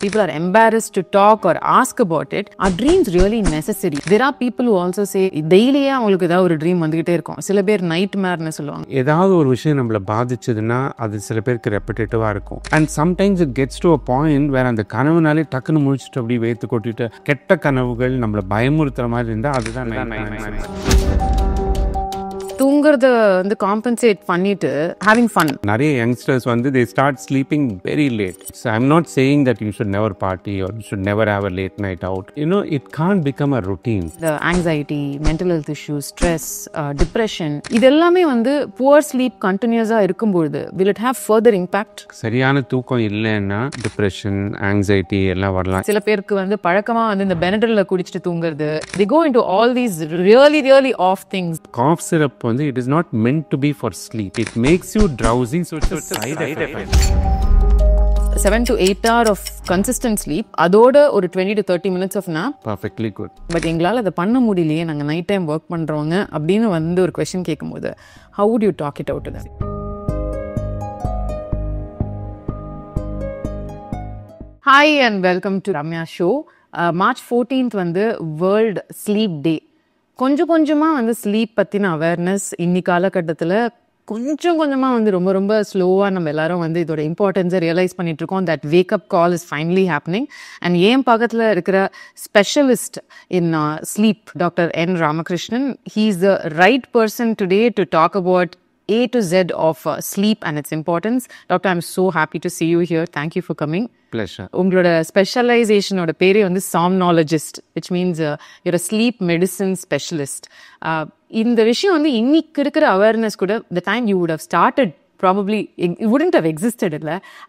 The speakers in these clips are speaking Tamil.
People are embarrassed to talk or ask about it. Are dreams really necessary? There are people who also say daily அவங்களுக்கு ஏதாவது ஒரு ட்ரீம் வந்துகிட்டே இருக்கும். சில பேர் நைட்மேர்னு சொல்லுவாங்க. ஏதாவது ஒரு விஷயம் நம்மள பாதிச்சதுன்னா அது சில பேருக்கு ரெப்பிட்டேட்டிவா இருக்கும். And sometimes it gets to a point where அந்த கனவுனாலே டக்குன்னு முழிச்சிட்டு அப்படியே வேத்து கொட்டிட்டு கெட்ட கனவுகள் நம்மள பயமுறுத்துற மாதிரி இருந்தா அதுதான் தூங்குறத வந்து காம்பன்சேட் பண்ணிட்டு having fun. நிறைய யங்ஸ்டர்ஸ் வந்து they start sleeping very late. So I'm not saying that you should never party or you should never have a late night out. You know, it can't become a routine. The anxiety, mental health issues, stress, depression, இதெல்லாமே வந்து poor sleep continuous-ஆ இருக்கும்போது will it have further impact? சரியான தூக்கம் இல்லைன்னா டிப்ரெஷன், ஆங்ஸைட்டி எல்லாம் வரலாம். சில பேருக்கு வந்து பழக்கமா வந்து இந்த பெனட்ரில்ல குடிச்சிட்டு தூங்குறது. They go into all these really off things. Cough syrup வந்து it is not meant to be for sleep. It makes you drowsy, so it's a side effect. 7 to 8 hours of consistent sleep, அதோட ஒரு 20 to 30 minutes of nap. Perfectly good. But எங்களால் அதை பண்ண முடியலையே, நாங்கள் நைட் டைம் ஒர்க் பண்ணுறவங்க அப்படின்னு வந்து ஒரு கொஸ்டின் கேட்கும்போது how would you talk it out to them? Hi and welcome to Ramya Show. March 14th வந்து World Sleep Day. கொஞ்சமாக வந்து ஸ்லீப் பற்றின அவேர்னஸ் இன்னி காலகட்டத்தில் கொஞ்சமாக வந்து ரொம்ப ஸ்லோவாக நம்ம எல்லாரும் வந்து இதோட இம்பார்ட்டன்ஸை ரியலைஸ் பண்ணிகிட்ருக்கோம். That wake up call is finally happening. And என் பக்கத்தில் இருக்கிற specialist in sleep doctor N Ramakrishnan. He is the right person today to talk about A to Z of sleep and its importance. Doctor, I'm so happy to see you here. Thank you for coming. Pleasure. உங்களோட ஸ்பெஷலைசேஷனோட பேரே வந்து Somnologist, which means you're a sleep medicine specialist. இந்த விஷயம் வந்து இன்னைக்கு இருக்கிற அவேர்னஸ் கூட the time you would have started probably it wouldn't have existed.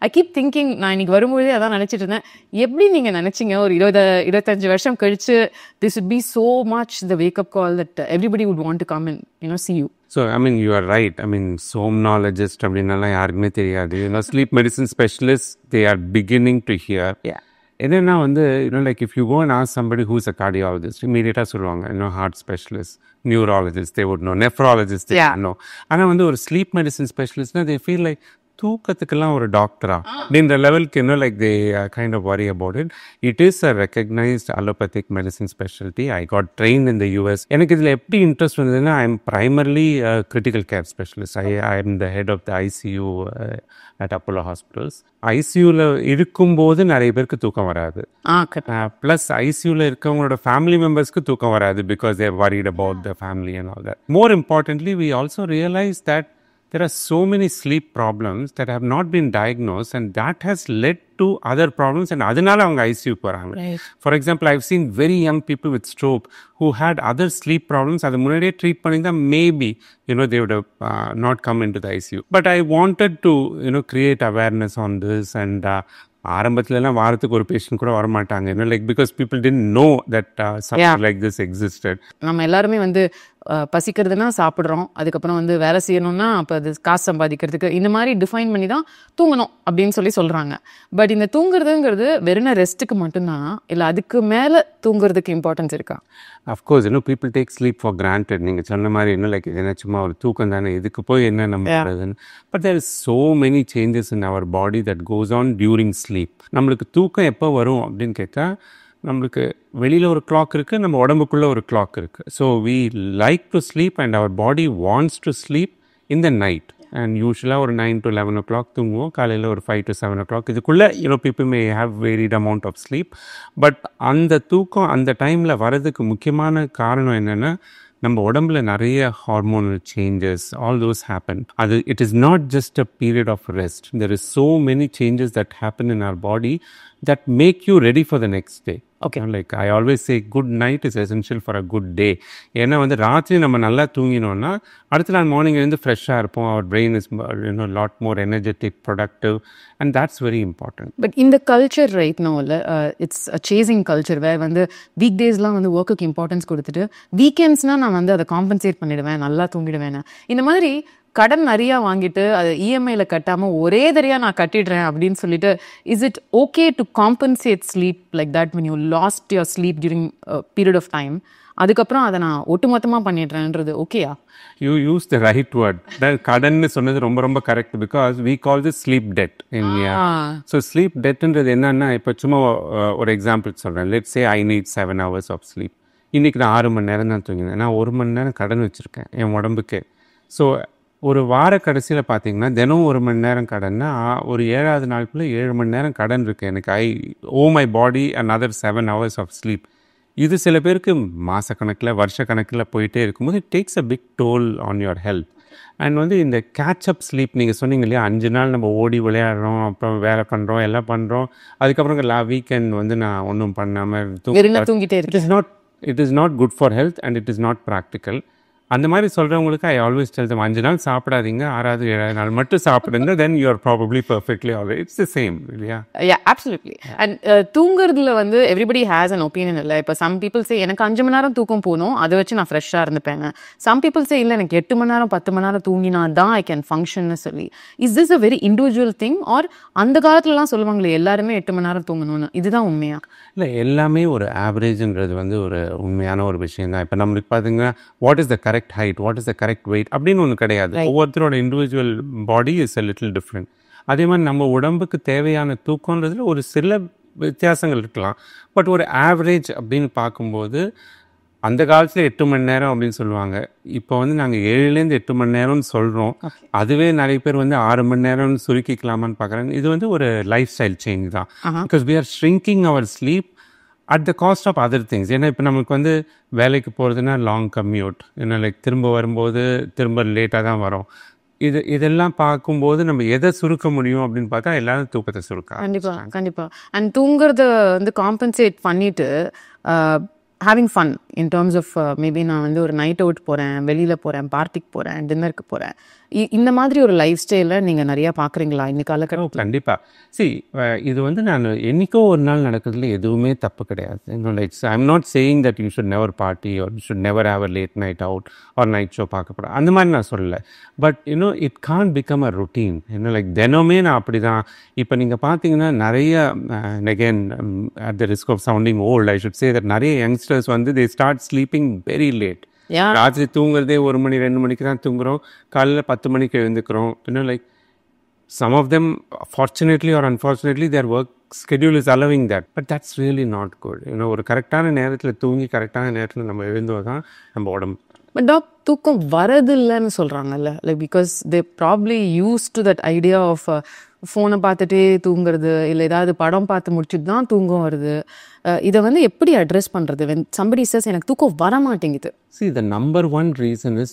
I keep thinking, நான் இன்னைக்கு வரும்போதே அதான் நினச்சிட்டு இருந்தேன், எப்படி நீங்கள் நினச்சிங்க ஒரு 25 வருஷம் கழிச்சு this would be so much the wake up call that everybody would want to come and see you. So, I mean, you are right. I mean, somnologist அப்படின்னாலாம் யாருக்குமே தெரியாது. Sleep medicine specialists, they are beginning to hear. Yeah. என்னன்னா வந்து like if you go and ask somebody who's a cardiologist, immediately சொல்லுவாங்க heart specialist, neurologist, they would know, nephrologist, they would know. ஆனால் வந்து ஒரு sleep medicine specialist, they feel like தூக்கத்துக்கெல்லாம் ஒரு டாக்டரா அப்படின்ற லெவலுக்கு like they kind of worry about it. It is a recognized allopathic medicine specialty. I got trained in the US. எனக்கு இதில் எப்படி இன்ட்ரெஸ்ட் வந்ததுன்னா, I am primarily a critical care specialist. I am the head of the ICU at Apollo Hospitals. ஐசியூவில் இருக்கும்போது நிறைய பேருக்கு தூக்கம் வராது. ப்ளஸ் ஐசியூவில் இருக்கவங்களோட ஃபேமிலி மெம்பர்ஸ்க்கு தூக்கம் வராது because they are worried about the family and all that. More importantly, we also realize that there are so many sleep problems that have not been diagnosed, and that has led to other problems, and adanaala avanga ICU போறாங்க. For example, I've seen very young people with stroke who had other sleep problems. அது முன்னாடியே ட்ரீட் பண்ணியிருந்தா maybe they would have not come into the ICU. But I wanted to create awareness on this, and ஆரம்பத்துலலாம் வாரத்துக்கு ஒரு பேஷண்ட் கூட வரமாட்டாங்க like because people didn't know that something like this existed. நம்ம எல்லாருமே வந்து பசிக்கிறதுனா சாப்பிட்றோம், அதுக்கப்புறம் வந்து வேலை செய்யணும்னா அப்போ அது காசு சம்பாதிக்கிறதுக்கு இந்த மாதிரி டிஃபைன் பண்ணி தான் தூங்கணும் அப்படின்னு சொல்கிறாங்க. பட் இந்த தூங்குறதுங்கிறது வெறும் ரெஸ்ட்டுக்கு மட்டும்தான், இல்லை அதுக்கு மேலே தூங்குறதுக்கு இம்பார்ட்டன்ஸ் இருக்கா? Of course people take sleep for granted. நீங்கள் சொன்ன மாதிரி like என்ன சும்மா ஒரு தூக்கம் தானே, இதுக்கு போய் என்ன நம்புறதுன்னு. But there is so many changes in our body that goes on during sleep. நம்மளுக்கு தூக்கம் எப்போ வரும் அப்படின்னு கேட்டால், நம்மளுக்கு வெளியில் ஒரு கிளாக் இருக்குது, நம்ம உடம்புக்குள்ளே ஒரு கிளாக் இருக்குது. So we like to sleep and our body wants to sleep in the night. And யூஸ்வலாக ஒரு 9 to 11 o'clock தூங்குவோம், காலையில் ஒரு 5 to 7 o'clock. இதுக்குள்ளே people may have varied amount of sleep. But அந்த தூக்கம் அந்த டைமில் வர்றதுக்கு முக்கியமான காரணம் என்னென்னா, நம்ம உடம்புல நிறைய hormonal changes, all those happen. அது it is not just a period of rest. There is so many changes that happen in our body that make you ready for the next day. Okay. Like I always say, good night is essential for a good day. ஏன்னா வந்து ராத்திரி நம்ம நல்லா தூங்கினோம்னா அடுத்த நாள் மார்னிங் எழுந்து ஃப்ரெஷ்ஷாக இருப்போம். our brain is lot more energetic, productive, and that's very important. But in the culture right now, it's a chasing culture where வந்து வீக் டேஸ்லாம் வந்து ஒர்க்குக்கு இம்பார்ட்டன்ஸ் கொடுத்துட்டு வீக்கெண்ட்ஸ்னால் நான் வந்து அதை காம்பன்சேட் பண்ணிடுவேன், நல்லா தூங்கிடுவேன். இந்த மாதிரி கடன் நிறையா வாங்கிட்டு அதை இஎம்ஐயில் கட்டாமல் ஒரே தரியாக நான் கட்டிடுறேன் அப்படின்னு சொல்லிட்டு, is it okay to compensate sleep like that when you lost your sleep during a period of time? அதுக்கப்புறம் அதை நான் ஒட்டுமொத்தமாக பண்ணிடுறேன்றது ஓகேயா? You use the right word. கடன்னு சொன்னது ரொம்ப ரொம்ப correct. Because we call this sleep debt in India. So sleep டெட்ன்றது என்னன்னா, இப்போ சும்மா ஒரு எக்ஸாம்பிள் சொல்கிறேன். Let's say I need 7 hours of sleep. இன்றைக்கி நான் 6 மணி நேரம் தான் தூங்கினேன். நான் 1 மணி நேரம் கடன் வச்சுருக்கேன் என் உடம்புக்கு. ஸோ ஒரு வார கடைசியில் பார்த்தீங்கன்னா தினம் 1 மணி நேரம் கடன்னா, ஒரு 7வது நாளுக்குள்ளே 7 மணி நேரம் கடன் இருக்குது எனக்கு. I owe my body another 7 hours of sleep. இது சில பேருக்கு மாதக்கணக்கில் வருஷக்கணக்கில் போயிட்டே இருக்கும்போது it takes a big toll on your health. And வந்து இந்த கேட்சப் ஸ்லீப் நீங்கள் சொன்னீங்க இல்லையா, 5 நாள் நம்ம ஓடி விளையாடுறோம், அப்புறம் வேலை பண்ணுறோம், எல்லாம் பண்ணுறோம், அதுக்கப்புறம் வீக்கெண்ட் வந்து நான் ஒன்றும் பண்ணாமல் தூங்கிட்டே இருக்கேன். It is not good for health and it is not practical. அந்த மாதிரி சொல்கிறவங்களுக்கு ஐ ஆல்வேஸ் டெல் them 5 நாள் சாப்பிடாதீங்க, 6வது 7வது நாள் மட்டும் சாப்பிடுங்க, then you are probably perfectly alright. It's the same இல்லையா? அப்சல்யூட்லி. அண்ட் தூங்குறதுல வந்து எவ்ரிபடி ஹேஸ் அன் ஒப்பீனியன் இல்லை. இப்போ சம் பீப்புள் சே எனக்கு 5 மணி நேரம் தூக்கம் போகணும், அதை வச்சு நான் ஃப்ரெஷ்ஷாக இருந்துப்பேங்க. சம் பீப்புள் சே இல்லை எனக்கு 8 மணி நேரம் 10 மணி நேரம் தூங்கினா தான் ஐ கேன் ஃபங்க்ஷன்னு சொல்லி. Is this a very individual thing or அந்த காலத்துலலாம் சொல்லுவாங்களே எல்லாருமே 8 மணி நேரம் தூங்கணும்னு, இதுதான் உண்மையா? இல்லை, எல்லாமே ஒரு ஆவரேஜ்ன்றது வந்து ஒரு உண்மையான ஒரு விஷயம் தான். இப்போ நம்மளுக்கு பார்த்தீங்கன்னா what is the correct height, what is the correct weight அப்படின்னு ஒன்று கிடையாது. ஒவ்வொருத்தரோட individual body is a little different. அதே மாதிரி நம்ம உடம்புக்கு தேவையான தூக்கன்றதுல ஒரு சில வித்தியாசங்கள் இருக்கலாம். பட் ஒரு ஆவரேஜ் அப்படின்னு பார்க்கும்போது அந்த காலத்தில் 8 மணி நேரம் அப்படின்னு சொல்லுவாங்க. இப்போ வந்து நாங்கள் 7லேருந்து 8 மணி நேரம்னு சொல்கிறோம். அதுவே நிறைய பேர் வந்து 6 மணி நேரம்னு சுருக்கிக்கலாமான்னு பார்க்குறாங்க. இது வந்து ஒரு லைஃப் ஸ்டைல் சேஞ்ச் தான். Because we are shrinking our sleep at the cost of other things. ஏன்னா இப்போ நமக்கு வந்து வேலைக்கு போகிறதுனா லாங் கம்யூட், ஏன்னா லைக் திரும்ப வரும்போது திரும்ப லேட்டாக தான் வரும். இதெல்லாம் பார்க்கும்போது நம்ம எதை சுருக்க முடியும் அப்படின்னு பார்த்தா எல்லாரும் தூக்கத்தை சுருக்க. கண்டிப்பாக. அண்ட் தூங்குறத வந்து காம்பன்சேட் பண்ணிவிட்டு having fun in terms of maybe நான் வந்து ஒரு நைட் அவுட் போகிறேன், வெளியில் போகிறேன், பார்ட்டிக்கு போகிறேன், டின்னருக்கு போகிறேன், இந்த மாதிரி ஒரு லைஃப் ஸ்டைலில் நீங்கள் நிறையா பார்க்குறீங்களா இன்னைக்கு காலகட்டத்தில்? கண்டிப்பாக. இது வந்து நான் என்றைக்கோ ஒரு நாள் நடக்கிறதுல எதுவுமே தப்பு கிடையாது. It's I am not saying that you should never party or you should never have a late night out or night show பார்க்கப்படாது, அந்த மாதிரி நான் சொல்லலை. But it can't become a routine. Like தினமே நான் அப்படி தான். இப்போ நீங்கள் பார்த்தீங்கன்னா நிறைய again at the risk of sounding old I should say that நிறைய யங்ஸ்டர்ஸ் வந்து they start sleeping very late. ராத்திரி தூங்குறதே 1 மணி 2 மணிக்கு தான் தூங்குறோம், காலையில் 10 மணிக்கு எழுந்துக்கிறோம். Like some of them fortunately or unfortunately their work schedule is allowing that, but that's really not good. ஒரு கரெக்டான நேரத்தில் தூங்கி கரெக்டான நேரத்தில் நம்ம எழுந்தோம் தான் நம்ம உடம்பு. பட் தூக்கம் வரது இல்லைன்னு சொல்கிறாங்கல்ல, like because they probably use to that idea of ஃபோனை பார்த்துட்டே தூங்குறது, இல்லை ஏதாவது படம் பார்த்து முடிச்சுட்டு தான் தூக்கம் வருது. இதை வந்து எப்படி அட்ரெஸ் பண்ணுறது when somebody says எனக்கு தூக்கம் வர மாட்டேங்குது? the number one reason is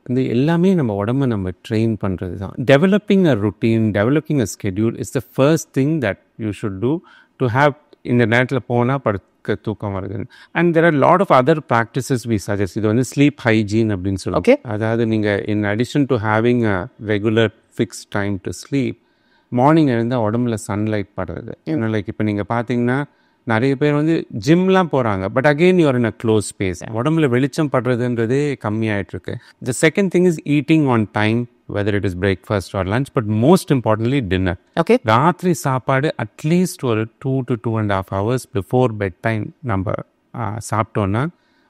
இந்த எல்லாமே நம்ம உடம்பை நம்ம ட்ரெயின் பண்ணுறது தான். Developing a routine, developing a schedule is the first thing that you should do to have இந்த நேரத்தில் போனால் படுக்க தூக்கம் வருது. And there are lot of other practices we suggest. இது வந்து ஸ்லீப் ஹைஜீன் அப்படின்னு சொல்லுவாங்க. அதாவது நீங்கள் in addition to having a regular fixed time to sleep, morning எழுந்தால் உடம்புல சன்லைட் படுறது. லைக் இப்போ நீங்கள் பார்த்தீங்கன்னா நிறைய பேர் வந்து ஜிம்லாம் போகிறாங்க, but again you are in a close space, உடம்புல வெளிச்சம் படுறதுன்றதே கம்மியாயிட்டிருக்கு. The second thing is eating on time, whether it is breakfast or lunch, but most importantly dinner. ராத்திரி சாப்பாடு அட்லீஸ்ட் ஒரு 2 to 2.5 hours before bed time நம்ம சாப்பிட்டோன்னா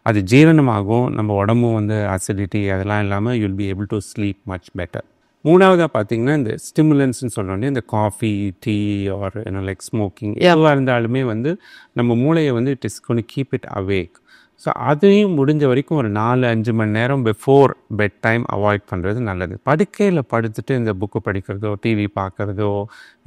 அது ஜீரணமாகும். நம்ம உடம்பும் வந்து அசிடிட்டி அதெல்லாம் இல்லாமல் you'll be able to sleep much better. மூணாவதாக பார்த்தீங்கன்னா இந்த ஸ்டிமுலன்ஸ்ன்னு சொல்கிறோன்னே, இந்த coffee, tea or like smoking எதுவாக இருந்தாலுமே வந்து நம்ம மூளையை வந்து it is gonna keep it awake. So அதையும் முடிஞ்ச வரைக்கும் ஒரு 4-5 மணி நேரம் பிஃபோர் பெட் டைம் அவாய்ட் பண்ணுறது நல்லது. படுக்கையில் படுத்துட்டு இந்த புக்கு படிக்கிறதோ, டிவி பார்க்குறதோ,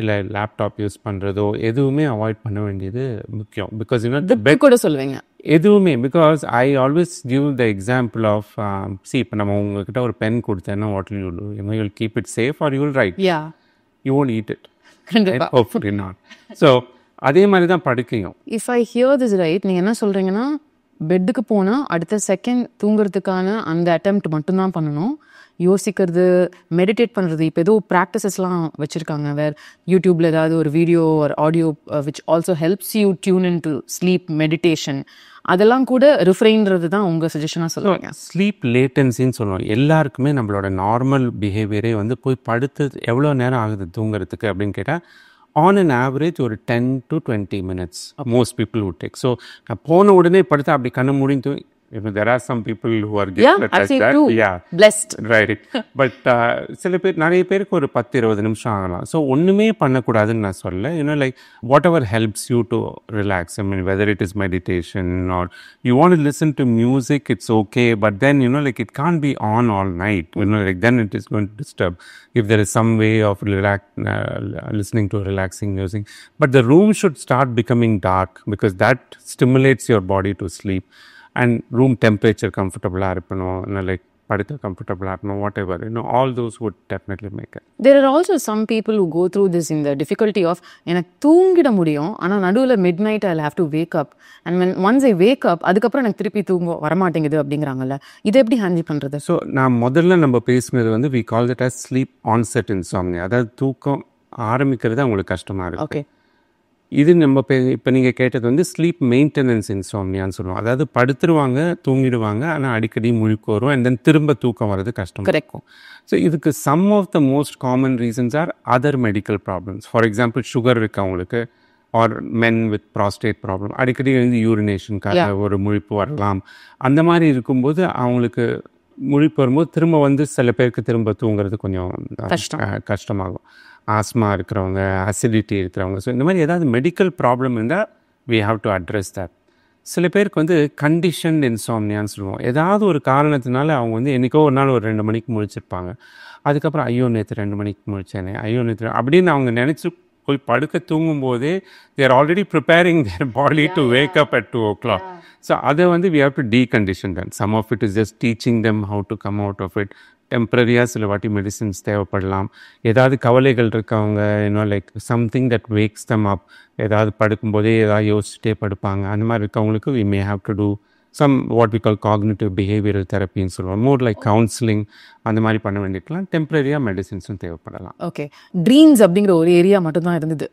இல்லை லேப்டாப் யூஸ் பண்ணுறதோ எதுவுமே அவாய்ட் பண்ண வேண்டியது முக்கியம். பிகாஸ் பெட் கூட சொல்லுவீங்க எதுவுமே, because I always give the example of இப்போ நம்ம உங்ககிட்ட ஒரு பென் கொடுத்தேன்னா what will you do? You will keep it safe or you will write? You won't eat it. Hopefully not. So அதே மாதிரி தான் படுக்கையும். If I hear this right, நீங்கள் என்ன சொல்கிறீங்கன்னா பெட்டுக்கு போனால் அடுத்த செகண்ட் தூங்குறதுக்கான அந்த அட்டெம்ப்ட் மட்டும்தான் பண்ணணும். யோசிக்கிறது, மெடிடேட் பண்ணுறது, இப்போ ஏதோ ப்ராக்டிசஸ்லாம் வச்சுருக்காங்க வேறு யூடியூப்பில் ஏதாவது ஒரு வீடியோ ஒரு audio which also helps you tune in to sleep meditation, அதெல்லாம் கூட ரிஃப்ரெயின்றது தான் உங்கள் சஜஷனாக சொல்லுவாங்க. ஸ்லீப் லேட்டன்சின்னு சொல்லுவோம். எல்லாருக்குமே நம்மளோட நார்மல் பிஹேவியரே வந்து போய் படுத்து எவ்வளோ நேரம் ஆகுது தூங்குறதுக்கு அப்படின்னு கேட்டால் ஆன் அன் ஆவரேஜ் ஒரு 10 to 20 minutes most people would take. So போன உடனே படுத்து அப்படி கண்ணு முடிந்து there are some people who are Yeah, gifted I've like seen that. too. Yeah. Blessed. Right. But சில பேர் நிறைய பேருக்கு ஒரு 10-20 நிமிஷம் ஆகலாம். ஸோ ஒன்றுமே பண்ணக்கூடாதுன்னு நான் சொல்ல. Like whatever helps you to relax. Whether it is meditation or you want to listen to music, it's okay. But then like it can be on all night. Like then it is going to disturb. If there is some way of listening to relaxing music. But the room should start becoming dark because that stimulates your body to sleep. And room temperature comfortable like padutha comfortable whatever, all those would definitely make it. There are also some people who go through this in the difficulty of எனக்கு தூங்கிட முடியும் ஆனால் நடுவில் midnight I'll have to wake up and when once I wake up அதுக்கப்புறம் எனக்கு திருப்பி தூங்க வரமாட்டேங்குது அப்படிங்கிறாங்கல்ல, இதை எப்படி ஹேண்டில் பண்ணுறது? ஸோ நான் முதல்ல நம்ம பேசுனது we call it as sleep onset insomnia. அதாவது தூக்கம் ஆரம்பிக்கிறது அவங்களுக்கு கஷ்டமாக இருக்குது. ஓகே. இது நம்ம இப்போ நீங்கள் கேட்டது ஸ்லீப் மெயின்டெனன்ஸ் இன்சோம்னியான்னு சொல்லுவோம். அதாவது படுத்துருவாங்க, தூங்கிடுவாங்க, ஆனால் அடிக்கடி முழிப்பு வரும் அண்ட் தென் திரும்ப தூக்கம் வர்றது கஷ்டம் இருக்கும். ஸோ இதுக்கு some of the most common reasons are other medical problems. For example sugar இருக்கு அவங்களுக்கு, or men with prostate problem, அடிக்கடி யூரினேஷனுக்காக ஒரு முழிப்பு வரலாம். அந்த மாதிரி இருக்கும்போது அவங்களுக்கு முழிப்பு வரும்போது திரும்ப சில பேருக்கு திரும்ப தூங்குறது கொஞ்சம் கஷ்டமாகும். ஆஸ்மா இருக்கிறவங்க, அசிடிட்டி இருக்கிறவங்க, ஸோ இந்த மாதிரி ஏதாவது மெடிக்கல் ப்ராப்ளம் இருந்தால் we have to address that. சில பேருக்கு கண்டிஷன்ட் இன்சோம்னியான்னு சொல்லுவோம். ஏதாவது ஒரு காரணத்தினால அவங்க என்றைக்கோ ஒரு நாள் ஒரு 2 மணிக்கு முழிச்சிருப்பாங்க. அதுக்கப்புறம் ஐயோ நேற்று 2 மணிக்கு முழிச்சேனே, ஐயோ நேற்று அப்படின்னு அவங்க நினச்சி போய் படுக்க தூங்கும்போதே they are already preparing their body to wake up at 2 o'clock. So அதை we have to decondition them. Some of it is just teaching them how to come out of it. டெம்பரரியாக சில வாட்டி மெடிசின்ஸ் தேவைப்படலாம். ஏதாவது கவலைகள் இருக்கவங்க லைக் சம்திங் தட் வேக்ஸ் தம் அப், ஏதாவது படுக்கும்போதே ஏதாவது யோசிச்சுட்டே படுப்பாங்க. அந்த மாதிரி இருக்கவங்களுக்கு we may have to do some what we call cognitive behavioral therapyன்னு சொல்லுவோம். மோர் லைக் கவுன்சிலிங் அந்த மாதிரி பண்ண வேண்டியிருக்கலாம். டெம்பரரியாக மெடிசின்ஸும் தேவைப்படலாம். ஓகே. ட்ரீம்ஸ் அப்படிங்கிற ஒரு ஏரியா மட்டும்தான் இருந்தது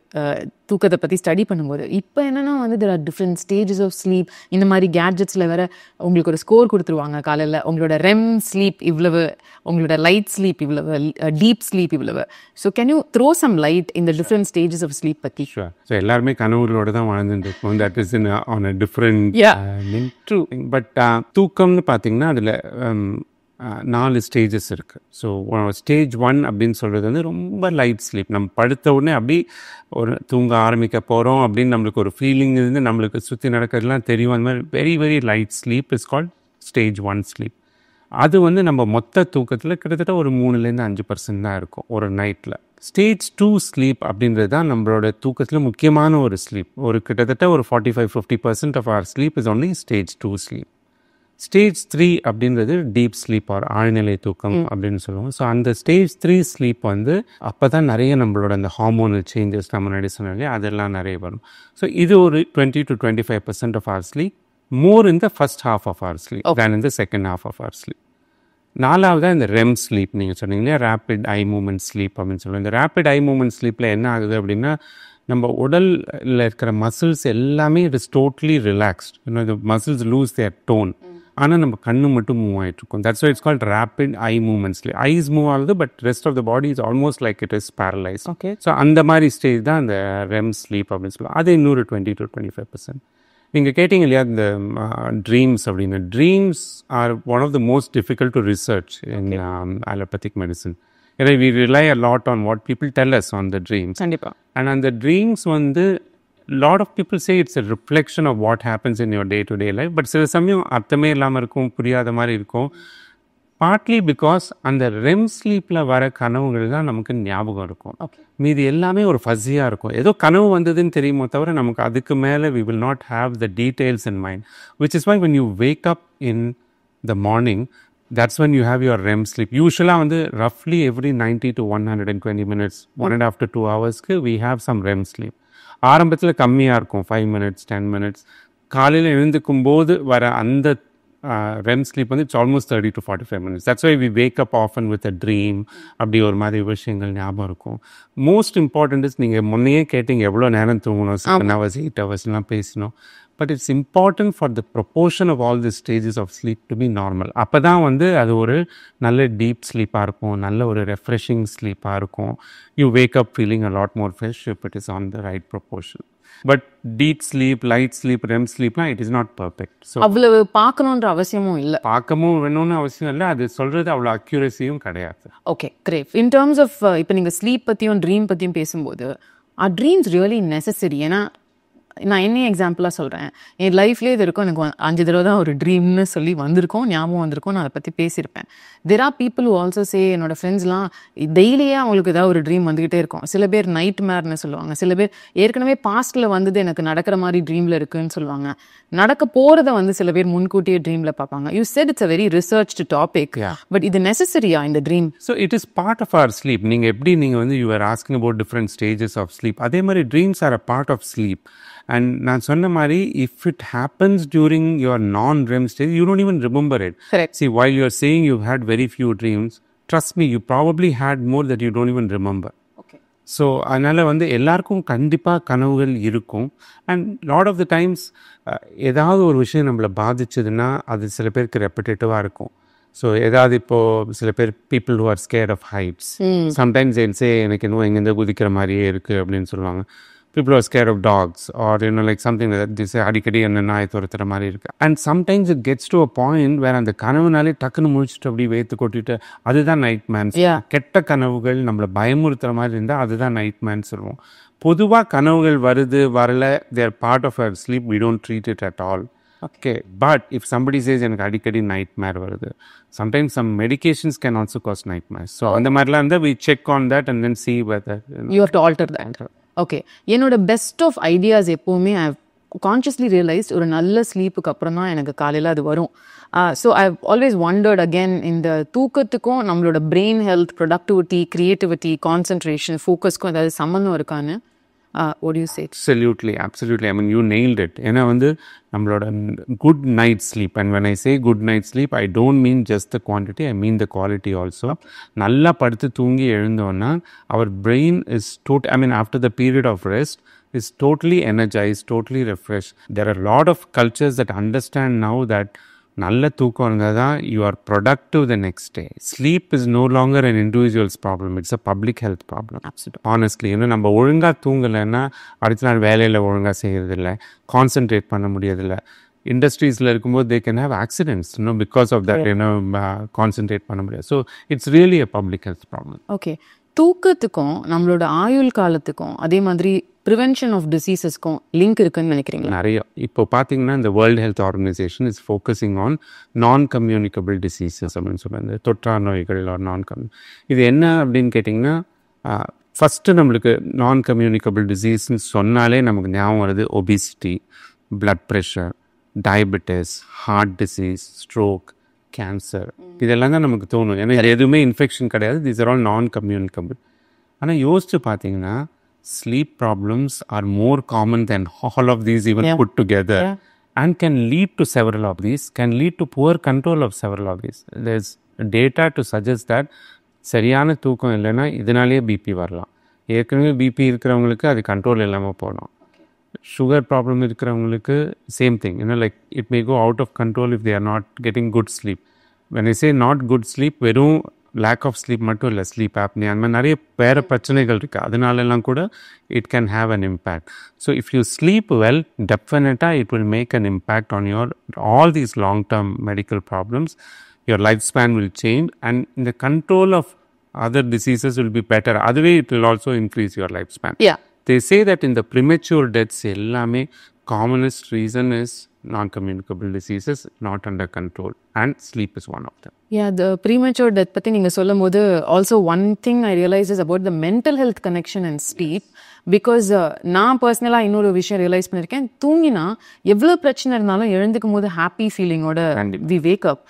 தூக்கத்தை பற்றி ஸ்டடி பண்ணும்போது. இப்போ என்னென்னா there are different stages of sleep. இந்த மாதிரி கேட்ஜெட்ஸில் வேறு உங்களுக்கு ஒரு ஸ்கோர் கொடுத்துருவாங்க காலையில். உங்களோட ரெம் ஸ்லீப் இவ்வளவு, உங்களோட லைட் ஸ்லீப் இவ்வளவு, டீப் ஸ்லீப் இவ்வளவு. So can you throw some light in the different stages of sleep பற்றி? ஷுவர். ஸோ எல்லாருமே கனவுகளோட தான் வாழ்ந்துட்டு இருக்கோம். That is on a different true. But தூக்கம்னு பார்த்தீங்கன்னா அதில் 4 ஸ்டேஜஸ் இருக்குது. ஸோ ஸ்டேஜ் 1 அப்படின்னு சொல்கிறது ரொம்ப லைட் ஸ்லீப். நம்ம படுத்த உடனே அப்படி ஒரு தூங்க ஆரம்பிக்க போகிறோம் அப்படின்னு நம்மளுக்கு ஒரு ஃபீலிங் இருந்து நம்மளுக்கு சுற்றி நடக்கிறதுலாம் தெரியும். அந்த மாதிரி very very light sleep is called stage 1 sleep. அது நம்ம மொத்த தூக்கத்தில் கிட்டத்தட்ட ஒரு 3-5% தான் இருக்கும் ஒரு நைட்டில். ஸ்டேஜ் 2 ஸ்லீப் அப்படின்றது தான் நம்மளோட தூக்கத்தில் முக்கியமான ஒரு ஸ்லீப். ஒரு கிட்டத்தட்ட ஒரு 45-50% of our sleep is only stage 2 sleep. Stage 3 அப்படின்றது டீப் ஸ்லீப் ஆர் ஆழ்நிலை தூக்கம் அப்படின்னு சொல்லுவோம். ஸோ அந்த ஸ்டேஜ் 3 ஸ்லீப் அப்போ தான் நிறைய நம்மளோட அந்த ஹார்மோனல் சேஞ்சஸ் நம்ம முன்னாடி சொன்னாலே அதெல்லாம் நிறைய வரும். ஸோ இது ஒரு 20-25% of our sleep, more in the first half of our sleep than in the second half of our sleep. 4வதாக இந்த ரெம் ஸ்லீப் நீங்கள் சொன்னீங்களே, ரேப்பிட் ஐ மூமெண்ட் ஸ்லீப் அப்படின்னு சொல்லுவோம். இந்த ரேப்பிட் ஐ மூமெண்ட் ஸ்லீப்பில் என்ன ஆகுது அப்படின்னா நம்ம உடலில் இருக்கிற மசில்ஸ் எல்லாமே இட் இஸ் டோட்டலி ரிலாக்ஸ்ட். இந்த மசில்ஸ் லூஸ் தேர் டோன். ஆனால் நம்ம கண்ணு மட்டும் மூவ் ஆகிட்டு இருக்கும். That's why it's called rapid eye movement sleep. Eyes move ஆகுது but rest of the body is almost like it is paralyse. Okay. So அந்த மாதிரி ஸ்டேஜ் தான் அந்த ரெம் ஸ்லீப் அப்படின்னு சொல்லுவோம். அது இன்னொரு 20-25%. நீங்கள் கேட்டிங்க இல்லையா இந்த ட்ரீம்ஸ் அப்படின்னு. Dreams are one of the most difficult to research in allopathic medicine. ஏன்னா we rely a lot on what people tell us on the dreams. கண்டிப்பாக. அண்ட் அந்த dreams lot of people say it's a reflection of what happens in your day-to-day life. But சில சமயம் அர்த்தமே இல்லாமல் இருக்கும், புரியாத மாதிரி இருக்கும். பார்ட்லி பிகாஸ் அந்த ரெம் ஸ்லீப்பில் வர கனவுகள் தான் நமக்கு ஞாபகம் இருக்கும். மீது எல்லாமே ஒரு ஃபஸியாக இருக்கும். ஏதோ கனவு வந்ததுன்னு தெரியுமோ தவிர நமக்கு அதுக்கு மேலே we will not have the details in mind. Which is why when you wake up in the morning, that's when you have your REM sleep. Usually roughly every 90 to 120 minutes, 1.5 to 2 hours we have some REM sleep. ஆரம்பத்தில் கம்மியாக இருக்கும், 5 minutes 10 minutes. காலையில் எழுந்துக்கும் போது வர அந்த REM sleep it's almost 30 to 45 minutes. That's why we wake up often with a dream. அப்படி ஒரு மாதிரி விஷயங்கள் ஞாபகம் இருக்கும். மோஸ்ட் இம்பார்ட்டன்ட் இஸ் நீங்கள் முன்னையே கேட்டிங்க எவ்வளோ நேரம் தூங்கணும், 7 hours 8 hours பேசணும். But it's important for the proportion of all these stages of sleep to be normal. அப்போ தான் அது ஒரு நல்ல டீப் ஸ்லீப்பாக இருக்கும், நல்ல ஒரு ரெஃப்ரெஷிங் ஸ்லீப்பாக இருக்கும். You wake up feeling a lot more fresh if it is on the right proportion. But deep sleep, light sleep, REM ஸ்லீப்லாம் it is not perfect. So அவ்வளவு பார்க்கணுன்ற அவசியமும் இல்லை. பார்க்கவும் வேணும்னு அவசியம் இல்லை, அது சொல்கிறது அவ்வளோ அக்யூரஸியும் கிடையாது. Okay, great. In terms of இப்போ நீங்கள் ஸ்லீப் பற்றியும் ட்ரீம் பற்றியும் பேசும்போது ஆர் ட்ரீம்ஸ் ரியலி நெசசரி? ஏன்னா நான் என்ன எக்ஸாம்பிளாக சொல்கிறேன், என் லைஃப்லேயே இது இருக்கும், எனக்கு 5 தடவை தான் ஒரு ட்ரீம்னு சொல்லி வந்திருக்கும், ஞாபகம் வந்திருக்கும், நான் அதை பற்றி பேசியிருப்பேன். There are people who also say, என்னோட ஃப்ரெண்ட்ஸ்லாம் டெய்லியே அவங்களுக்கு ஏதாவது ஒரு ட்ரீம் வந்துக்கிட்டே இருக்கும். சில பேர் நைட் மேர்னு சொல்லுவாங்க, சில பேர் ஏற்கனவே பாஸ்ட்டில் வந்தது எனக்கு நடக்கிற மாதிரி ட்ரீமில் இருக்குன்னு சொல்லுவாங்க. நடக்க போகிறத வந்து சில பேர் முன்கூட்டியே ட்ரீமில் பார்ப்பாங்க. You said it's a very researched topic, but இது நெசசரியா இந்த dream? So it is part of our sleep. நீங்கள் எப்படி நீங்கள் வந்து you are asking about different stages of sleep, அதே மாதிரி dreams are a part of sleep. And நான் சொன்ன மாதிரி if it happens during your non-REM stage, you don't even remember it. Correct. See, while you're saying you've had very few dreams, trust me, you probably had more that you don't even remember. Okay. So அதனால் வந்து எல்லாருக்கும் கண்டிப்பாக கனவுகள் இருக்கும். And lot of the times ஏதாவது ஒரு விஷயம் நம்மளை பாதிச்சதுன்னா அது சில பேருக்கு ரெப்பிட்டேட்டிவாக இருக்கும். ஸோ ஏதாவது இப்போது சில பேர் people who are scared of heights, sometimes என்சே எனக்கு இன்னும் எங்கேருந்து குதிக்கிற மாதிரியே இருக்குது அப்படின்னு சொல்லுவாங்க. People are scared of dogs or like something like that. They say அடிக்கடி என்ன நாய் துரத்துற மாதிரி இருக்கு. And sometimes it gets to a point where அந்த கனவுனாலே டக்குன்னு முடிச்சுட்டு அப்படி வைத்து கொட்டிட்டு அதுதான் நைட் மேன்ஸ். கெட்ட கனவுகள் நம்மளை பயமுறுத்துற மாதிரி இருந்தால் அதுதான் நைட் மேன் சொல்லுவோம். பொதுவாக கனவுகள் வருது வரல, they are part of our sleep, we don't treat it at all. Okay, but if somebody says எனக்கு அடிக்கடி nightmare வருது, sometimes some medications can also cause nightmares. So அந்த மாதிரிலாம் இருந்தால் we check on that and then see whether you have to alter that. Okay, என்னோட பெஸ்ட் ஆஃப் ஐடியாஸ் எப்போவுமே ஐ கான்ஷியஸ்லி ரியலைஸ்ட் ஒரு நல்ல ஸ்லீப்புக்கு அப்புறம் தான் எனக்கு காலையில் அது வரும். So I always wondered again, இந்த தூக்கத்துக்கும் நம்மளோட brain health, productivity, creativity, concentration, ஃபோக்கஸ்க்கும் ஏதாவது சம்மந்தம் இருக்கான்னு? what do you say? Absolutely. I mean, you nailed it. ஏன்னா வந்து நம்மளோட good night sleep, and when I say good night sleep, I don't mean just the quantity, I mean the quality also. நல்லா படுத்து தூங்கி எழுந்தோன்னா our brain is after the period of rest is totally energized, totally refreshed. There are a lot of cultures that understand now that நல்ல தூக்கம் இருந்தால் தான் you are productive the next day. Sleep is no longer an individual's problem, it's a public health problem. Honestly, ஏன்னா நம்ம ஒழுங்காக தூங்கலைன்னா அடுத்த நாள் வேலையில் ஒழுங்காக செய்யறதில்ல, கான்சென்ட்ரேட் பண்ண முடியறதில்ல. இண்டஸ்ட்ரீஸில் இருக்கும்போது they can have accidents because of that, concentrate பண்ண முடியாது. So it's really a public health problem. Okay, தூக்கத்துக்கும் நம்மளோட ஆயுள் காலத்துக்கும் அதே மாதிரி ப்ரிவென்ஷன் ஆஃப் டிசீசஸ்க்கும் லிங்க் இருக்குன்னு நினைக்கிறீங்களா? நிறைய. இப்போ பார்த்தீங்கன்னா இந்த world health organisation is focusing on நான் கம்யூனிகபிள் டிசீசஸ் அப்படின்னு சொல்லுவாங்க, தொற்றா நோய்கள் ஆர் இது என்ன அப்படின்னு கேட்டிங்கன்னா, ஃபஸ்ட்டு நம்மளுக்கு நான் கம்யூனிகபிள் டிசீஸ்ன்னு சொன்னாலே நமக்கு ஞாபகம் வருது obesity, blood pressure, diabetes, heart disease, stroke, cancer. இதெல்லாம் தான் நமக்கு தோணும். ஏன்னா இது எதுவுமே இன்ஃபெக்ஷன் கிடையாது, these are all non communicable. ஆனால் யோசிச்சு பார்த்தீங்கன்னா sleep problems are more common than all of these even put together, and can lead to several of these, can lead to poor control of several of these. There's data to suggest that சரியான தூக்கம் இல்லைன்னா இதனாலேயே பிபி வரலாம். ஏற்கனவே பிபி இருக்கிறவங்களுக்கு அது கண்ட்ரோல் இல்லாமல் போகலாம். சுகர் ப்ராப்ளம் இருக்கிறவங்களுக்கு same thing, like it may go out of control if they are not getting good sleep. when I say not good sleep, வெறும் லேக் ஆஃப் ஸ்லீப் மட்டும் இல்லை, ஸ்லீப் ஆப்னியா, அந்த மாதிரி நிறைய வேறு பிரச்சனைகள் இருக்குது. அதனாலலாம் கூட it can have an impact. So if you sleep well, டெஃபினட்டாக it will make an impact on your all these long term medical problems. Your life span will change and இந்த control of other diseases will be better. அதுவே it will also increase your life span. They say that in the premature deaths எல்லாமே commonest reason is non-communicable diseases not under control, and sleep is one of them. Yeah, the premature death பற்றி நீங்கள் சொல்லும் போது also one thing I realize is about the mental health connection and sleep, because நான் பர்சனலாக இன்னொரு விஷயம் ரியலைஸ் பண்ணியிருக்கேன். தூங்கினா எவ்வளோ பிரச்சனை இருந்தாலும் எழுந்துக்கும் போது happy ஃபீலிங்கோட we wake up.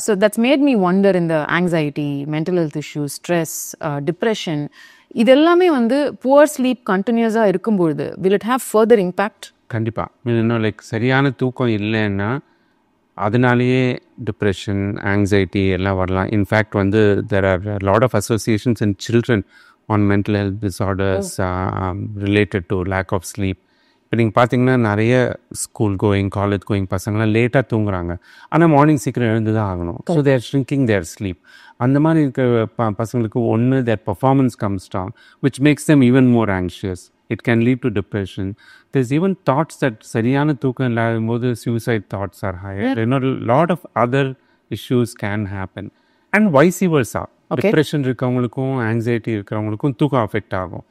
So that's made me wonder in the anxiety, mental health issues, stress, depression, இதெல்லாமே வந்து புவர் ஸ்லீப் கண்டினியூஸாக இருக்கும்பொழுது will it have further impact? கண்டிப்பாக. இன்னும் லைக் சரியான தூக்கம் இல்லைன்னா அதனாலேயே டிப்ரெஷன், ஆங்ஸைட்டி எல்லாம் வரலாம். இன்ஃபேக்ட் வந்து there are a lot of associations in children on mental health disorders related to lack of sleep. இப்போ நீங்கள் பார்த்தீங்கன்னா நிறைய ஸ்கூல் கோயிங், காலேஜ் கோயிங் பசங்களாம் லேட்டாக தூங்குறாங்க, ஆனால் மார்னிங் சீக்கிரம் எழுந்து தான் ஆகணும். So they're shrinking their sleep. அந்த மாதிரி இருக்கிற பசங்களுக்கு ஒன்று their performance comes down, which makes them even more anxious. It can lead to depression. There's even thoughts that சரியான தூக்கம் இல்லாத போது suicide thoughts are higher. You know, a lot of other issues can happen. And vice versa. Depression இருக்கவங்களுக்கும் anxiety இருக்கவங்களுக்கும் தூக்கம் affect ஆகும்.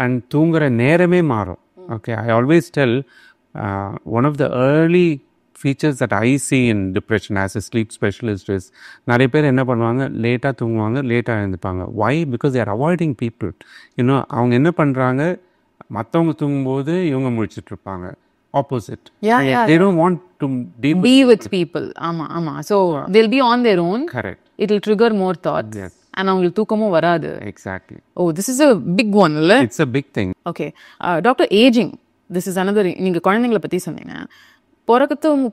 And தூங்குற நேரமே மாறும். Okay, I always tell one of the early features that I see in depression as a sleep specialist is நிறைய பேர் என்ன பண்ணுவாங்க, லேட்டாக தூங்குவாங்க, லேட்டாக எழுந்துப்பாங்க. Why? Because they are avoiding people. You know, அவங்க என்ன பண்ணுறாங்க, மற்றவங்க தூங்கும்போது இவங்க முழிச்சிட்டு இருப்பாங்க. Opposite. They don't want to be with people. ஆமா. So they'll be on their own. Correct. It will trigger more thoughts. Yes. And அவங்களுக்கு தூக்கமும் வராது. Exactly. Oh, this is a big one, இல்ல? It's a big thing. Okay. Doctor, aging. This is another. நீங்க குழந்தைங்களை பத்தி சொன்னீங்க.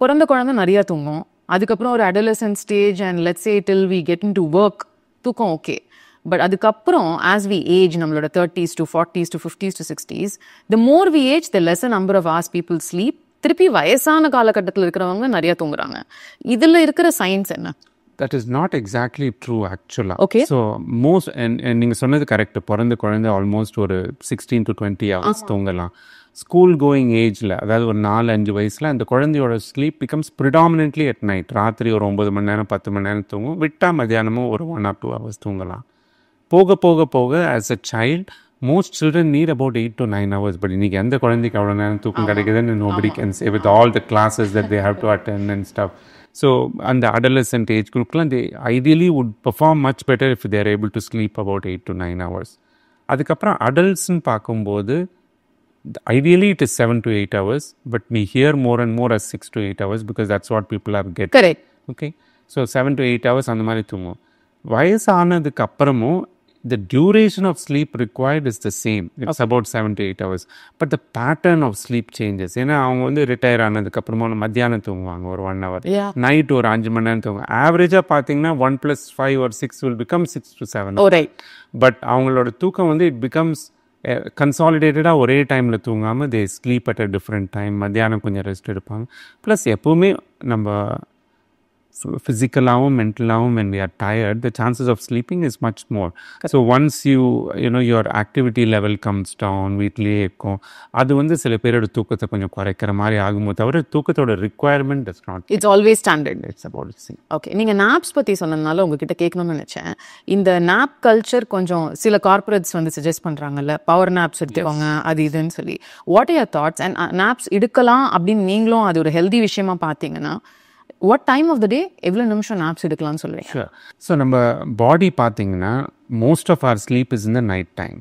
பிறந்த குழந்தை நிறைய தூங்கும். அதுக்கப்புறம் ஒரு adolescent stage and let's say till we get into work, தூக்கம் ஓகே. பட் அதுக்கப்புறம் as we age, நம்மளோட 30s to 40s to 50s to 60s, the more we age, the lesser number of hours people sleep. திருப்பி வயசான காலகட்டத்தில் இருக்கிறவங்க நிறைய தூங்குறாங்க. இதுல இருக்கிற சயின்ஸ் என்ன? That is not exactly true actually. Okay. So most and நீங்க சொன்னது கரெக்ட். பிறந்த குழந்தை ஆல்மோஸ்ட் ஒரு 16 to 20 hours தூங்கலாம். ஸ்கூல் கோயிங் ஏஜில், அதாவது ஒரு 4-5 வயசில் அந்த குழந்தையோட sleep becomes predominantly at night. ராத்திரி ஒரு 9 மணி நேரம் 10 மணி நேரம் தூங்கும். விட்டால் மத்தியானமும் ஒரு 1 or 2 hours தூங்கலாம். போக as a child most children need about 8 to 9 hours. But இன்னைக்கு எந்த குழந்தைக்கு அவ்வளோ நேரம் தூக்கம் கிடைக்குதுன்னு nobody can say with all the classes that they have to attend and stuff. So அந்த adolescent age groupலாம் they ideally would perform much better if they are able to sleep about 8 to 9 hours. அதுக்கப்புறம் adultsன்னு பார்க்கும்போது ideally it is 7 to 8 hours, but we hear more and more as 6 to 8 hours because that's what people are getting. Correct. Okay. So 7 to 8 hours அந்த மாதிரி தூங்கும். வயசானதுக்கு அப்புறமும் the duration of sleep required is the same. It's about 7 to 8 hours. But the pattern of sleep changes. ஏன்னா அவங்க வந்து ரிட்டையர் ஆனதுக்கு அப்புறமா மத்தியானம் தூங்குவாங்க ஒரு 1 hour. நைட் ஒரு 5 மணி நேரம் தூங்குவாங்க. ஆவரேஜாக பார்த்தீங்கன்னா 1 + 5 or 6 will become 6 to 7. Right. But அவங்களோட தூக்கம் வந்து it becomes கன்சாலிடேட்டடாக ஒரே டைமில் தூங்காமல் they sleep at a different time. மத்தியானம் கொஞ்சம் ரெஸ்ட் எடுப்பாங்க. ப்ளஸ் எப்போவுமே நம்ம physically, mentally, when we are tired, the chances of sleeping is much more. So once you know your activity level comes down, வீட்லயே இருக்கும், அது வந்து சில பேரோட தூக்கத்தை கொஞ்சம் குறைக்கிற மாதிரி ஆகுமோ தவிர தூக்கத்தோட requirement does not. It's always standard. It's about the same. Okay. நீங்க naps பத்தி சொன்னதுனால உங்ககிட்ட கேட்கணும்னு நினைச்சேன். இந்த nap culture கொஞ்சம் சில corporates வந்து suggest பண்றாங்கல்ல, power naps எடுத்துக்கோங்க அது இதுன்னு சொல்லி. What are your thoughts? And naps எடுக்கலாம் அப்படின்னு நீங்களும் அது ஒரு healthy விஷயமா பார்த்தீங்கன்னா what time of the day எவ்வளோ நிமிஷம் naps எடுக்கலாம்னு சொல்லுவீங்க? Sure. So நம்ம பாடி பார்த்தீங்கன்னா most of our sleep is in the night time.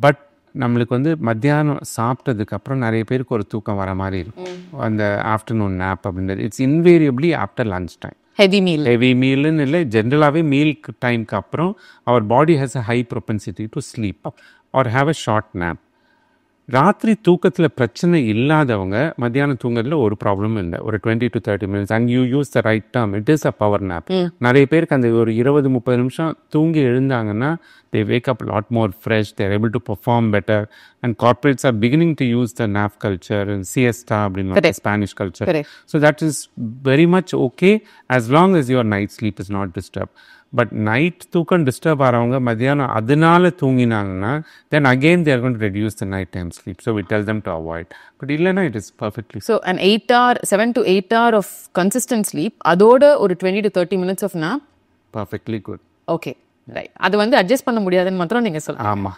But நம்மளுக்கு வந்து மத்தியானம் சாப்பிட்டதுக்கப்புறம் நிறைய பேருக்கு ஒரு தூக்கம் வர மாதிரி இருக்கும். அந்த ஆஃப்டர்நூன் நேப் அப்படின்றது it's invariably after lunch time. Heavy மீல்னு இல்லை, ஜென்ரலாகவே மீல் டைமுக்கு அப்புறம் our body has a high propensity to sleep or have a short nap. ராத்திரி தூக்கத்தில் பிரச்சனை இல்லாதவங்க மத்தியானம் தூங்குறதுல ஒரு ப்ராப்ளமும் இல்லை. ஒரு 20 to 30 minutes and you use the right term, it is a power nap. நிறைய பேருக்கு அந்த ஒரு 20-30 நிமிஷம் தூங்கி எழுந்தாங்கன்னா they wake up a lot more fresh, they are able to perform better, and corporates are beginning to use the nap culture and siesta அப்படின்னு Spanish culture. Correct. So that is very much okay as long as your night sleep is not disturbed. But night தூக்கம் டிஸ்டர்ப் ஆகிறவங்க மத்தியானம் அதனால தூங்கினாங்கன்னா then again they're going to reduce the night time sleep. So we tell them to avoid. But இல்லைன்னா it is perfectly. So an 7 to 8 hour of consistent sleep, அதோட ஒரு 20 to 30 minutes of nap, perfectly good. Okay, right. அது வந்து அட்ஜஸ்ட் பண்ண முடியாதுன்னு மாத்திரம் நீங்கள் சொல்லலாம். ஆமாம்.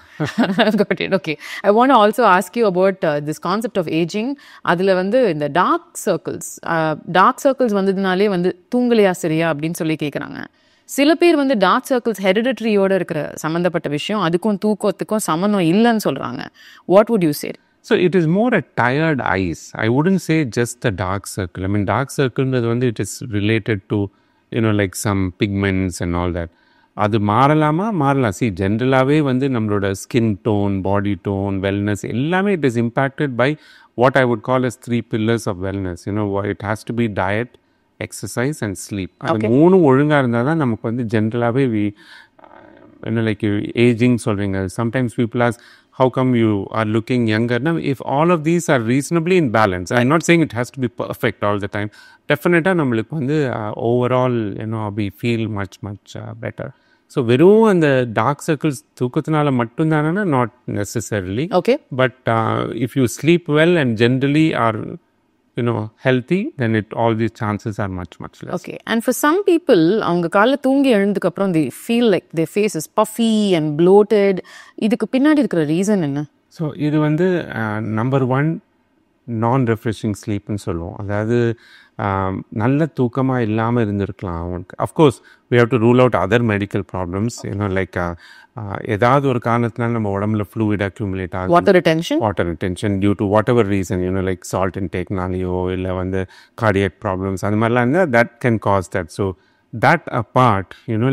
Got it. Okay. I want to also ask you about this concept of aging. அதில் வந்து இந்த டார்க் சர்க்கிள்ஸ் வந்ததுனாலே வந்து தூங்கலையா சரியா அப்படின்னு சொல்லி கேட்குறாங்க. சில பேர் வந்து டார்க் சர்க்கிள்ஸ் ஹெரிடிட்ரியோட இருக்கிற சம்மந்தப்பட்ட விஷயம், அதுக்கும் தூக்கத்துக்கும் சம்மந்தம் இல்லைன்னு சொல்கிறாங்க. What would you say? So it is more a tired eyes. I wouldn't say just the dark circle. I mean dark circle வந்து it is related to like some pigments and all that. அது மாறலாம். See, ஜென்ரலாகவே வந்து நம்மளோட ஸ்கின் டோன், பாடி டோன், வெல்னஸ் எல்லாமே it is impacted by what I would call as 3 pillars of wellness. It has to be diet, exercise and sleep. அது 3 ஒழுங்காக இருந்தால் தான் நமக்கு வந்து ஜென்ரலாகவே லைக் ஏஜிங் சொல்கிறீங்க. Sometimes people ask how come you are looking யங்கர்னா if all of these are reasonably in balance. I am not saying it has to be perfect all the time. டெஃபினட்டாக நம்மளுக்கு வந்து overall we feel much better. So வெறும் அந்த டார்க் சர்க்கிள்ஸ் தூக்கத்தினால மட்டும்தானா, not necessarily. Okay. But if you sleep well and generally are healthy, then all these chances are much less. Okay. And for some people, அவங்க காலைல தூங்கி எழுந்ததுக்கு அப்புறம் they feel like their face is puffy and bloated. இதுக்கு பின்னாடி இருக்கிற ரீசன் என்ன? ஸோ இது வந்து நம்பர் 1 நான் ரெஃப்ரெஷிங் ஸ்லீப்னு சொல்லுவோம். அதாவது நல்ல தூக்கமாக இல்லாமல் இருந்திருக்கலாம் அவனுக்கு. Of course we have to rule out other medical problems, like ஏதாவது ஒரு காரணத்தினால நம்ம உடம்புல ஃப்ளூயிட் அக்யூமுலேட் ஆகும், water retention due to whatever reason, like salt இன்டேக்னாலேயோ இல்லை வந்து கார்டியக் ப்ராப்ளம்ஸ் அந்த மாதிரிலாம் இருந்தால் that can cause that. So that apart,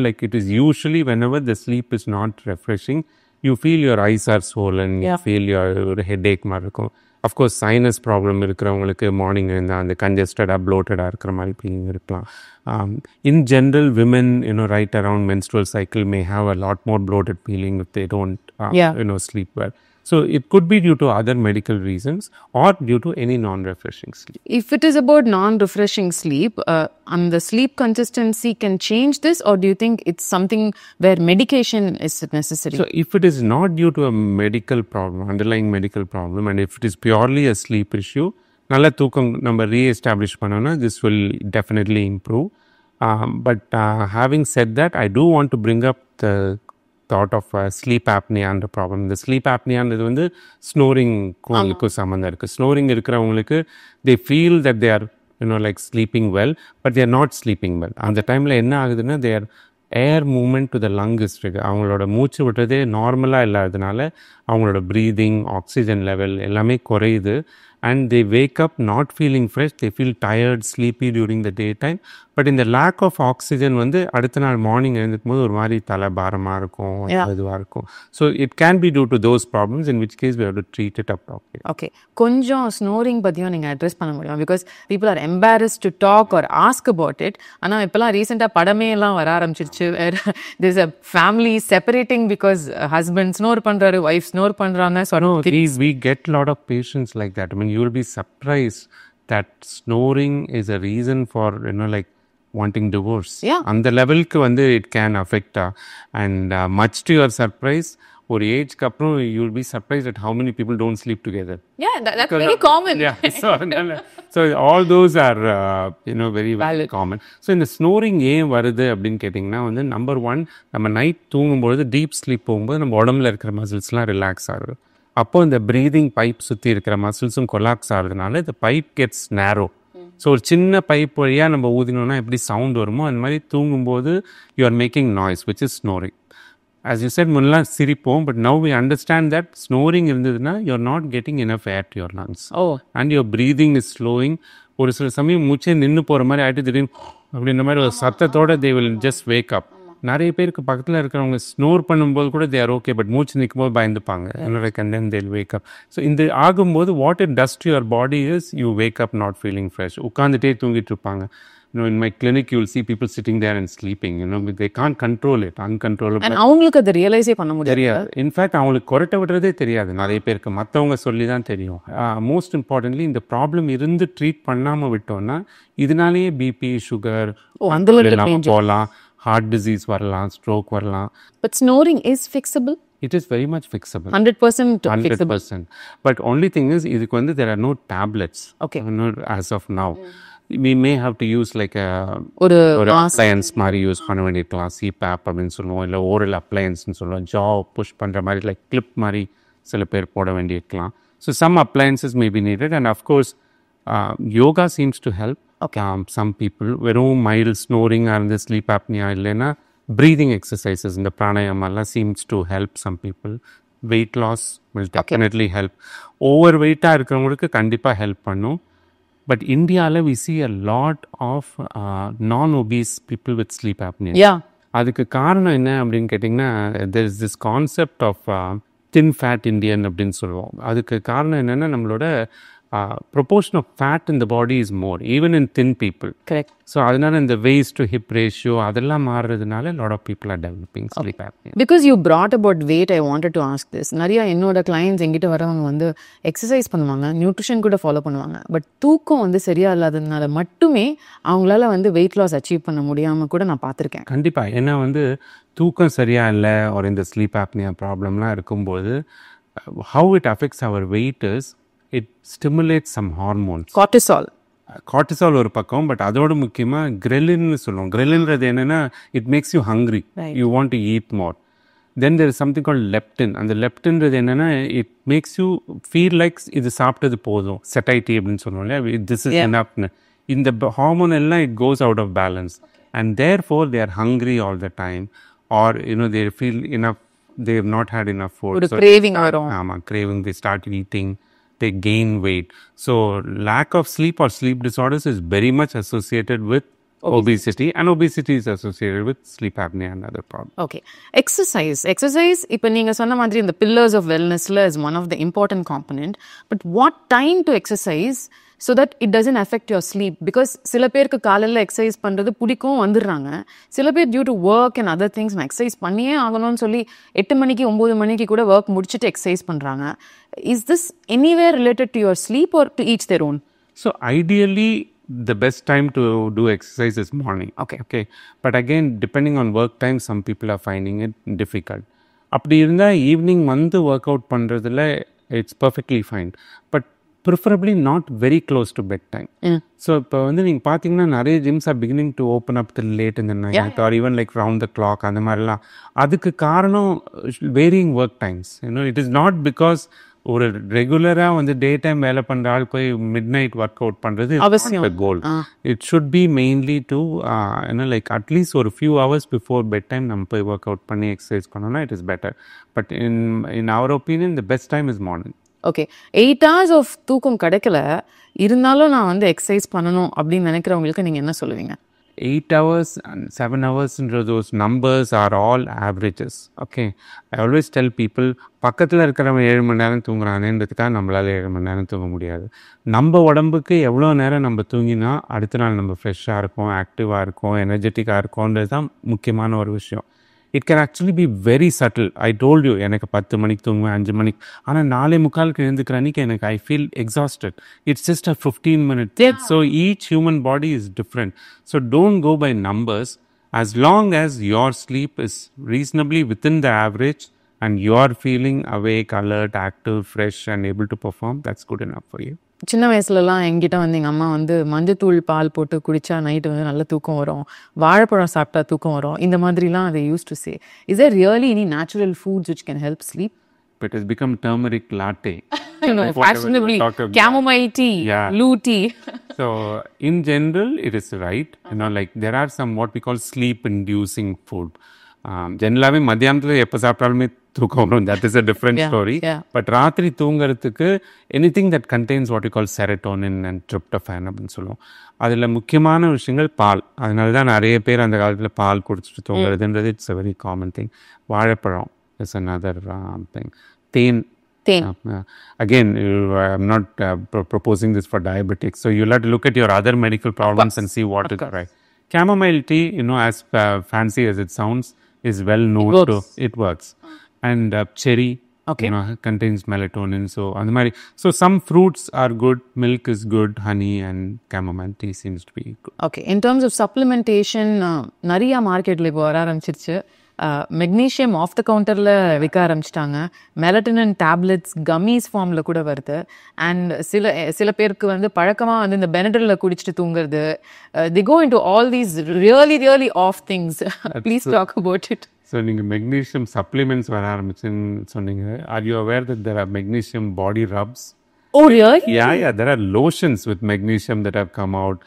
like it is usually whenever the sleep is not refreshing, you feel your eyes are swollen, you feel your headache மாதிரி இருக்கும். அஃப்கோர்ஸ் சைனஸ் ப்ராப்ளம் இருக்கிறவங்களுக்கு மார்னிங் இருந்தால் அந்த கன்ஜஸ்டடாக ப்ளோட்டடாக இருக்கிற மாதிரி ஃபீலிங் இருக்கலாம். In general women right around menstrual cycle may have a lot more bloated feeling if they don't sleep well. So it could be due to other medical reasons or due to any non-refreshing sleep. If it is about non-refreshing sleep, and the sleep consistency can change this, or do you think it's something where medication is necessary? So if it is not due to a medical problem, underlying medical problem, and if it is purely a sleep issue, நல்ல தூக்கம் நம்ம re-establish பண்ணோம்னா this will definitely improve. But having said that, I do want to bring up the thought of sleep apneaன்ற ப்ராப்ளம். இந்த ஸ்லீப் apneaன்றது வந்து ஸ்னோரிங்க்கும் சம்மந்தம் இருக்குது. ஸ்னோரிங் இருக்கிறவங்களுக்கு they feel that they are like sleeping well, but they are not sleeping well. அந்த டைமில் என்ன ஆகுதுன்னா their air movement to the lung is trigger. அவங்களோட மூச்சு விட்டுறதே நார்மலாக இல்லாததுனால அவங்களோட ப்ரீதிங், ஆக்சிஜன் லெவல் எல்லாமே குறையுது. And they wake up not feeling fresh, they feel tired, sleepy during the daytime. But in the lack of oxygen வந்து அடுத்த நாள் மார்னிங் எழுந்துக்கும் போது ஒரு மாதிரி தலை பாரமாக இருக்கும், இதுவாக இருக்கும். So it can be due to those problems, in which case we have to treat it appropriately. Okay. கொஞ்சம் ஸ்னோரிங் பற்றியும் நீங்கள் அட்ரெஸ் பண்ண முடியும், because people are embarrassed to talk or ask about it. ஆனால் இப்போலாம் ரீசெண்டாக படமே எல்லாம் வர ஆரம்பிச்சிருச்சு. There's a family separating because husband snore பண்ணுறாரு, wife snore பண்ணுறாங்க. So we get a lot of patients like that. I mean, you will be surprised that snoring is a reason for like wanting divorce. அந்த லெவலுக்கு வந்து it can affect and much to your surprise, ஒரு ஏஜ்க்கு அப்புறம் you will be surprised at how many people don't sleep together. That's very common. So all those are very common. So இந்த ஸ்னோரிங் ஏன் வருது அப்படின்னு கேட்டிங்கன்னா வந்து நம்பர் 1, நம்ம நைட் தூங்கும்போது டீப் ஸ்லீப் போகும்போது நம்ம உடம்புல இருக்கிற மசில்ஸ்லாம் ரிலாக்ஸ் ஆகுது. அப்போ இந்த ப்ரீதிங் பைப் சுற்றி இருக்கிற மசில்ஸும் கொலாக்ஸ் ஆகிறதுனால இந்த பைப் கெட்ஸ் நேரோ. ஸோ ஒரு சின்ன பைப் வழியாக நம்ம ஊதினோன்னா எப்படி சவுண்ட் வருமோ அந்த மாதிரி தூங்கும்போது you are making noise, which is snoring. As you said, முன்னெல்லாம் சிரிப்போம், but now we understand that snoring இருந்ததுன்னா you are not getting enough air to your lungs and your breathing is slowing. ஒரு சில சமயம் மூச்சே நின்று போகிற மாதிரி ஆகிட்டு திடீர்னு அப்படின்ற மாதிரி ஒரு சத்தத்தோட they will just wake up. நிறைய பேருக்கு பக்கத்தில் இருக்கிறவங்க ஸ்னோர் பண்ணும்போது கூட தே ஆர் ஓகே, பட் மூச்சு நிற்கும் போது பயந்துப்பாங்க, and then they'll wake up. So இந்த ஆகும்போது what it does to your body is you wake up not feeling fresh. உட்காந்துட்டே தூங்கிட்டு இருப்பாங்க. In my clinic you will see people sitting there and sleeping, they can't control it, uncontrollable. And அவங்களுக்கு அதை ரியலைஸே பண்ண முடியாது. இன்ஃபேக்ட் அவங்களுக்கு கொரட்டை விடுறதே தெரியாது நிறைய பேருக்கு, மற்றவங்க சொல்லி தான் தெரியும். மோஸ்ட் இம்பார்ட்டன்ட்லலி இந்த ப்ராப்ளம் இருந்து ட்ரீட் பண்ணாமல் விட்டோம்னா இதனாலேயே பிபி, சுகர் போகலாம், heart disease வரலாம், stroke வரலாம். But snoring is fixable? It is very much fixable. 100% fixable. 100%. But only thing is, இதுக்கு வந்து there are no tablets. Okay. As of now. We may have to use like ஒரு appliance மாதிரி யூஸ் பண்ண வேண்டியிருக்கலாம். CPAP அப்படின்னு சொல்லுவோம், இல்லை ஓரல் அப்ளையன்ஸ்னு சொல்லுவோம். ஜா புஷ் பண்ணுற மாதிரி லைக் கிளிப் மாதிரி சில பேர் போட வேண்டியிருக்கலாம். So some appliances may be needed, and of course yoga seems to help. Some people வெறும் மைல்ட் ஸ்னோரிங்காக இருந்து ஸ்லீப் ஆப்னியா இல்லைன்னா ப்ரீதிங் எக்ஸசைசஸ் இந்த பிராணாயாமெல்லாம் seems to help some people. Weight loss will definitely help. Over வெயிட்டாக இருக்கிறவங்களுக்கு கண்டிப்பாக ஹெல்ப் பண்ணும். பட் இந்தியாவில் we see a lot of non-obese people with sleep apnea. அதுக்கு காரணம் என்ன அப்படின்னு கேட்டிங்கன்னா, there is this concept of thin fat Indian அப்படின்னு சொல்லுவோம். அதுக்கு காரணம் என்னென்னா நம்மளோட proportion of fat in the body is more, even in thin people. Correct. So அதனால இந்த waist to hip ratio அதெல்லாம் மாறுறதுனால lot of people are developing sleep apnea. Because you brought about weight, I wanted to ask this. நிறைய என்னோட clients எங்கிட்ட வரவங்க வந்து எக்ஸசைஸ் பண்ணுவாங்க, நியூட்ரிஷன் கூட ஃபாலோ பண்ணுவாங்க, பட் தூக்கம் வந்து சரியா இல்லாததுனால மட்டுமே அவங்களால வந்து வெயிட் லாஸ் அச்சீவ் பண்ண முடியாம கூட நான் பார்த்துருக்கேன். கண்டிப்பா, ஏன்னா வந்து தூக்கம் சரியா இல்லை ஒரு இந்த ஸ்லீப் ஆப்னியா ப்ராப்ளம்லாம் இருக்கும்போது how it affects our weight is it stimulates some hormones. Cortisol ஒரு பக்கம், பட் அதோட முக்கியமாக கிரெலின்னு சொல்லுவோம். கிரெலின்றது என்னென்னா it makes you hungry, you want to eat more. Then there is something call leptin. அந்த லெப்டின்றது என்னென்னா it makes you feel like இது சாப்பிட்டது போதும், செட்டைட்டி அப்படின்னு சொல்லுவோம் இல்லையா, திஸ் இஸ் எனப்னு. இந்த ஹார்மோன் எல்லாம் it goes out of balance and therefore they are hungry all the time or they feel enough, they have not had enough food. ஒரு craving வரும். ஆமாம், craving, they start eating, they gain weight. So lack of sleep or sleep disorders is very much associated with obesity, and obesity is associated with sleep apnea and other problems. Okay. Exercise இப்போ நீங்க சொன்ன மாதிரி இந்த pillars of wellnessல is one of the important component, but what time to exercise so that it doesn't affect your sleep? Because சில பேருக்கு காலையில் எக்ஸசைஸ் பண்ணுறது பிடிக்கும், வந்துடுறாங்க. சில பேர் due to work and other things நான் எக்ஸசைஸ் பண்ணியே ஆகணும்னு சொல்லி 8 மணிக்கு 9 மணிக்கு கூட ஒர்க் முடிச்சுட்டு எக்ஸசைஸ் பண்ணுறாங்க. Is this anywhere related to your sleep R to each their own? So ideally the best time to do exercise is morning. Okay. But again, depending on work time, some people are finding it difficult. அப்படி இருந்தால் ஈவினிங் வந்து ஒர்க் அவுட் பண்ணுறதுல it's perfectly fine, but preferably not very close to bed time. So இப்போ வந்து நீங்கள் பார்த்தீங்கன்னா நிறைய gyms are beginning to open up till late in the night or even like round the clock அந்த மாதிரிலாம். அதுக்கு காரணம் varying work times. It is not because ஒரு ரெகுலராக வந்து டே டைம் வேலை பண்ணுற ஆள் போய் மிட் நைட் ஒர்க் அவுட் பண்ணுறது அவசியம் goal. It should be mainly to like at least ஒரு few hours before bed time நம்ம போய் ஒர்க் அவுட் பண்ணி எக்ஸசைஸ் பண்ணோம்னா it is better. But in our opinion the best time is morning. Okay, 8 hours of தூக்கம் கிடைக்கல, இருந்தாலும் நான் வந்து எக்ஸசைஸ் பண்ணணும் அப்படின்னு நினைக்கிறவங்களுக்கு நீங்கள் என்ன சொல்லுவீங்க? 8 hours and 7 hours, those numbers are all averages. Okay, I always tell people, பக்கத்தில் இருக்கிறவன் 7 மணி நேரம் தூங்குறானேன்றதுக்காக நம்மளால் 7 மணி நேரம் தூங்க முடியாது. நம்ம உடம்புக்கு எவ்வளோ நேரம் நம்ம தூங்கினா அடுத்த நாள் நம்ம ஃப்ரெஷ்ஷாக இருக்கும், ஆக்டிவாக இருக்கும், எனர்ஜெட்டிக்காக இருக்கும்ன்றது தான் முக்கியமான ஒரு விஷயம். It can actually be very subtle. I told you, எனக்கு 10 மணிக்கு தூங்குவேன், 5 மணிக்கு, ஆனால் 4:45 எழுந்துக்கிற அன்றைக்கி எனக்கு I feel exhausted. It's just a 15 minutes. So each human body is different. So don't go by numbers. As long as your sleep is reasonably within the average and you are feeling awake, alert, active, fresh and able to perform, that's good enough for you. சின்ன வயசுலலாம் எங்கிட்ட வந்து எங்கள் அம்மா வந்து மஞ்சத்தூள் பால் போட்டு குடித்தா நைட்டு வந்து நல்ல தூக்கம் வரும், வாழைப்பழம் சாப்பிட்டா தூக்கம் வரும், இந்த மாதிரிலாம் they used to say. Is there really any natural foods which can help sleep? It has become turmeric latte. Fashionably, chamomile tea, blue tea. So in general it is right. Like there are some what we call sleep inducing food. ஜென்ரலாகவே மத்தியானத்தில் எப்போ சாப்பிட்டாலுமே தூக்கம் வரும், that is a different story. But ராத்திரி தூங்குறதுக்கு anything that contains what you call serotonin and tryptophan அப்படின்னு சொல்லுவோம். அதில் முக்கியமான விஷயங்கள் பால். அதனால தான் நிறைய பேர் அந்த காலத்தில் பால் குடிச்சிட்டு தூங்குறதுன்றது it's a very common thing. வாழைப்பழம் இஸ் another thing. தேன். Again, I'm not proposing this for diabetics, so you'll have to look at your other medical problems and see what is right. Chamomile tea, as fancy as it sounds, is well known to it works. And cherry contains melatonin. So some fruits are good, milk is good, honey and chamomile tea seems to be good. Okay, in terms of supplementation, நிறைய மார்க்கெட்டில் இப்போ வர ஆரம்பிச்சிருச்சு. மெக்னீஷியம் ஆஃப் த கவுண்டரில் விற்க ஆரம்பிச்சிட்டாங்க. மெலட்டனின் டேப்லெட்ஸ் கம்மீஸ் ஃபார்மில் கூட வருது. அண்ட் சில பேருக்கு வந்து பழக்கமாக வந்து இந்த பெனடரில் குடிச்சிட்டு தூங்குறது. The go into all these really off things. Please talk about it. So நீங்கள் மெக்னீஷியம் சப்ளிமெண்ட்ஸ் வர ஆரம்பிச்சுன்னு சொன்னீங்க. Are you aware that there are magnesium body rubs? Oh really? Yeah. There are lotions with magnesium that have come out.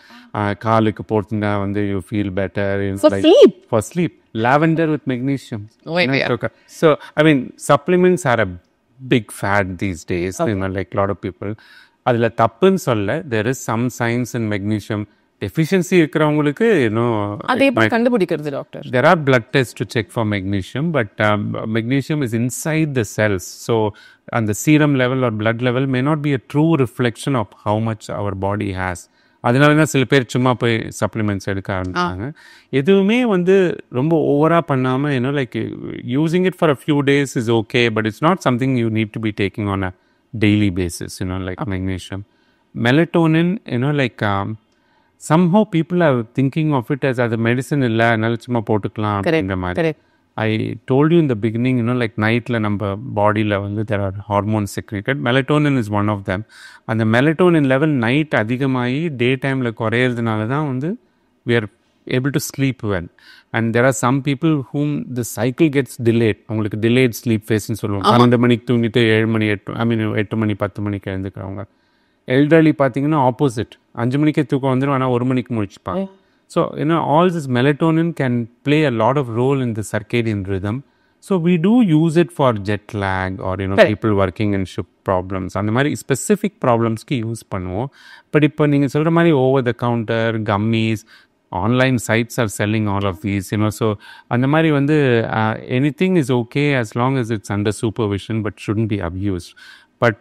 காலுக்கு போட்டுனா வந்து you feel better. Sleep? For sleep. Lavender with magnesium. Okay. So, I mean, supplements are a big fad these days. Like a lot of people. அதில் தப்புன்னு சொல்ல, there is some science in magnesium. deficiency இருக்கிறவங்களுக்கு அதை எப்படி கண்டுபிடிக்கிறது doctor? there are blood tests to check for magnesium, but magnesium is inside the cells, so and the serum level or blood level may not be a true reflection of how much our body has. அதனால தான் சில பேர் சும்மா போய் சப்ளிமெண்ட்ஸ் எடுக்க ஆரம்பிச்சாங்க. எதுவுமே வந்து ரொம்ப ஓவராக பண்ணாமல் like using it for a few days is okay, but it's not something you need to be taking on a daily basis, like magnesium. Melatonin, like somehow people are thinking of it as a medicine illa adanalu chumma potukkalam அப்படிங்கற மாதிரி. I told you in the beginning, like night la நம்ம பாடியில் வந்து there are hormones secreted. Melatonin is one of them. அந்த melatonin level night அதிகமாகி டே டைமில் குறையிறதுனால தான் வந்து we are able to sleep well. And there are some people whom the cycle gets delayed. அவங்களுக்கு delayed sleep phase ன்னு சொல்லுவாங்க. 12 மணிக்கு தூங்கிட்டு 7 மணி 8 மணி 10 மணிக்கு எழுந்துக்கிறவங்க. எல்டர்லி பார்த்தீங்கன்னா ஆப்போசிட், 5 மணிக்கே தூக்கம் வந்துடும், ஆனால் 1 மணிக்கு முடிச்சுப்பாங்க. So, all this melatonin can play a lot of role in the circadian rhythm. So, we do use it for jet lag or, people working in shift problems. அந்த மாதிரி specific problemsக்கு யூஸ் பண்ணுவோம். பட் இப்போ நீங்கள் சொல்கிற மாதிரி over the counter, gummies, online sites are selling all of these, so அந்த மாதிரி வந்து anything is okay as long as it's under supervision but shouldn't be abused. But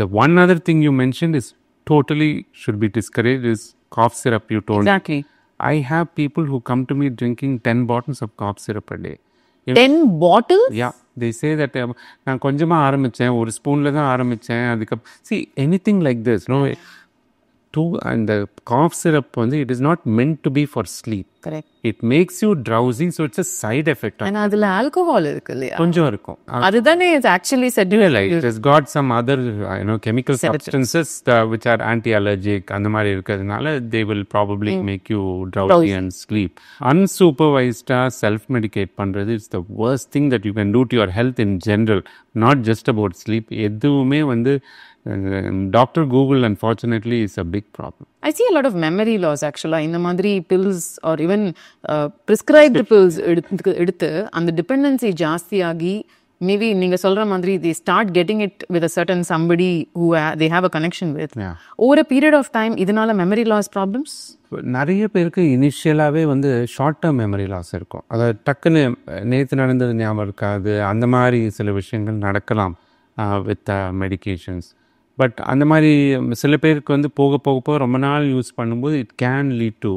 the one other thing you mentioned is totally should be discouraged is cough syrup you told. Exactly. I have people who come to me drinking 10 bottles of cough syrup a day. 10 bottles? Yeah. They say that நான் கொஞ்சமாக ஆரம்பித்தேன், ஒரு ஸ்பூனில் தான் ஆரம்பித்தேன், அதுக்கப்புறம் see anything like this, and the cough syrup வந்து it is not meant to be for sleep. Correct. It makes you drowsy, so it's a side effect. And அதுல alcohol இருக்கு இல்லையா? கொஞ்சம் இருக்கும். அதுதானே it's actually said it has got some other chemical substances which are anti-allergic. அந்த மாதிரி இருக்கிறதுனால they will probably make you drowsy and sleep. Unsupervised self-medicate பண்றது is the worst thing that you can do to your health in general, not just about sleep. எதுவுமே வந்து Dr. Google unfortunately is a big problem. I see a lot of memory loss actually. இந்த மாதிரி pills or even prescribed pills எடுத்து அந்த dependency ஜாஸ்தியாகி maybe நீங்க சொல்ற மாதிரி they start getting it with a certain somebody who they have a connection with. Over a period of time இதனால memory loss problems நிறைய பேருக்கு இனிஷியலாகவே வந்து ஷார்ட் டேர்ம் மெமரி லாஸ் இருக்கும். அதாவது டக்குன்னு நேற்று நடந்தது ஞாபகம் இருக்காது, அந்த மாதிரி சில விஷயங்கள் நடக்கலாம் வித் மெடிகேஷன்ஸ். பட் அந்த மாதிரி சில பேருக்கு வந்து போக போக போக ரொம்ப நாள் யூஸ் பண்ணும்போது it can lead to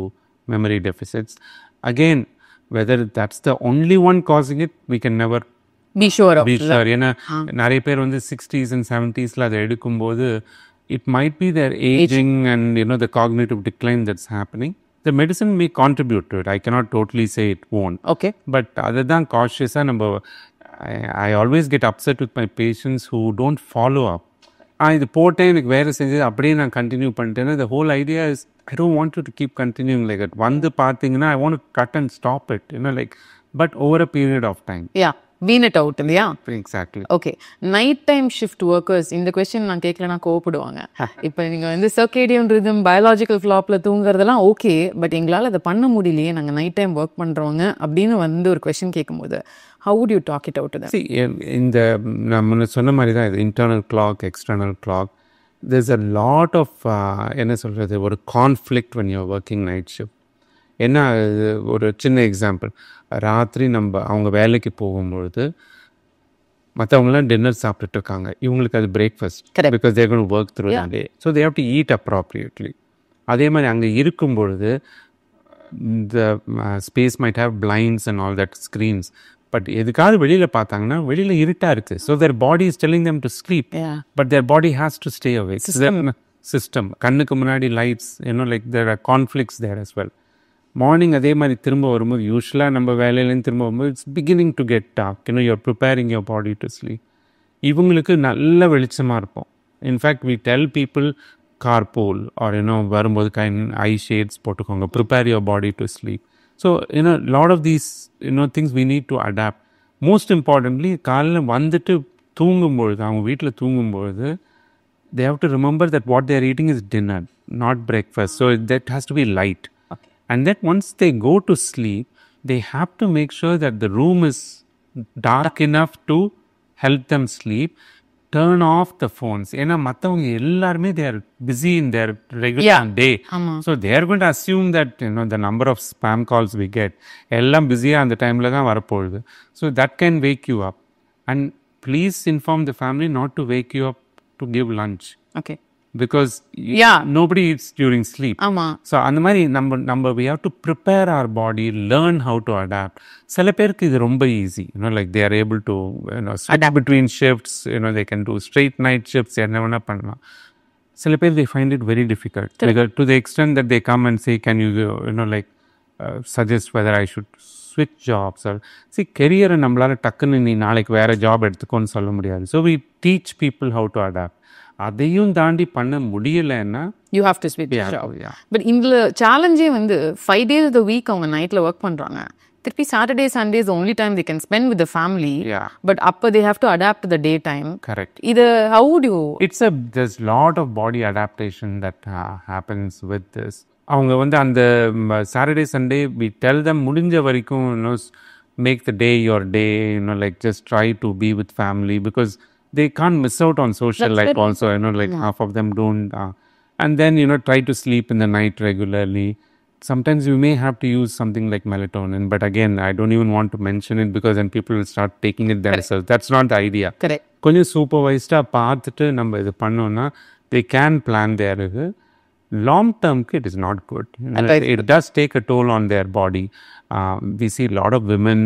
memory deficits. Again whether that's the only one causing it we can never be sure of. ஏன்னா நிறைய பேர் வந்து 60s and 70s அதை எடுக்கும்போது it might be their aging and the cognitive decline that's happening. The medicine may contribute to it. I cannot totally say it won't. Okay. But other than cautious, I always get upset with my patients who don't follow up. இது போட்டேன் எனக்கு வேறு செஞ்சது அப்படியே நான் கண்டினியூ பண்ணிட்டேன்னா the whole idea is I don't want you to keep continuing like that. வந்து பார்த்தீங்கன்னா I want to cut and stop it, but over a period of time. Yeah. Wean it out இல்லையா? Exactly. Okay. Night time shift workers, இந்த கொஸ்டின் நான் கேட்கலன்னா கோவப்படுவாங்க. இப்போ நீங்கள் வந்து சர்க்கேடியன் ரிதம் பயாலஜிக்கல் கிளாக்ல தூங்குறதெல்லாம் ஓகே, பட் எங்களால் அதை பண்ண முடியலையே, நாங்கள் நைட் டைம் ஒர்க் பண்ணுறவங்க அப்படின்னு வந்து ஒரு கொஸ்டின் கேட்கும்போது how would you talk it out to them? See, இந்த நம்ம சொன்ன மாதிரி தான் இது internal clock, external clock. there's a lot of என்ன சொல்கிறது, ஒரு conflict when you're working night shift. என்ன ஒரு சின்ன எக்ஸாம்பிள், ராத்திரி அவங்க வேலைக்கு போகும்பொழுது மற்றவங்களாம் டின்னர் சாப்பிட்டுட்டு இருக்காங்க, இவங்களுக்கு அது breakfast, because there going to work through the day, so they have to eat appropriately. அதே மாதிரி அங்கே இருக்கும்பொழுது the space might have blinds and all that, screens, but எதுக்காவது வெளியில் பார்த்தாங்கன்னா வெளியில் இருட்டாக இருக்குது, so their body is telling them to sleep, but their body has to stay awake. System கண்ணுக்கு முன்னாடி lights, like there are conflicts there as well. Morning அதே மாதிரி திரும்ப வரும்போது யூஸ்வலாக நம்ம வேலையிலேருந்து திரும்ப வரும்போது it's beginning to get dark, you're preparing your body to sleep. இவங்களுக்கு நல்ல வெளிச்சமாக இருப்போம். In fact we tell people carpool or வரும்போது ஐ ஷேட்ஸ் போட்டுக்கோங்க, prepare your body to sleep. So lot of these things we need to adapt. Most importantly காலையில் வந்துட்டு தூங்கும்பொழுது, அவங்க வீட்டில் தூங்கும்பொழுது they have to remember that what they are eating is dinner, not breakfast. So that has to be light. Okay. And that once they go to sleep, they have to make sure that the room is dark enough to help them sleep. turn off the phones. ஏன்னா மற்றவங்க எல்லாருமே they are busy in their regular day. So they are going to assume that the number of spam calls we get எல்லாம் பிஸியாக அந்த டைமில் தான் வரப்போகுது. So that can wake you up. And please inform the family not to wake you up to give lunch. Okay. Because nobody eats during sleep. So அந்த மாதிரி நம்ம we have to prepare our body, learn how to adapt. சில பேருக்கு இது ரொம்ப easy, like they are able to adapt between shifts, they can do straight night shifts, என்ன வேணா பண்ணலாம். சில பேர் they find it very difficult, like, to the extent that they come and say, can you suggest whether I should switch jobs or see career நம்மளால டக்குன்னு நீ நாளைக்கு வேற ஜாப் எடுத்துக்கோன்னு சொல்ல முடியாது. So we teach people how to adapt. அதையும் தாண்டி பண்ண முடியலன்னா you have to switch job. But இந்த சேலஞ்சே வந்து 5 days of the week அவங்க நைட்ல ஒர்க் பண்றாங்க. திருப்பி Saturday, Sunday is the only time they can spend with the family. But அப்ப they have to adapt to the daytime. Correct. இது how would you? There's lot of body adaptation that happens with this. அவங்க வந்து அந்த Saturday, Sunday we tell them முடிஞ்ச வரைக்கும் make the day your day, like just try to be with family because they can't miss out on social life also, like half of them don't. And then, try to sleep in the night regularly. Sometimes you may have to use something like melatonin, but again, I don't even want to mention it because then people will start taking it themselves. That's not the idea. Correct. கொஞ்சம் சூப்பர்வைஸ்டாக பார்த்துட்டு நம்ம இது பண்ணோம்னா they can plan their long term it is not good. It does take a toll on their body. We see a lot of women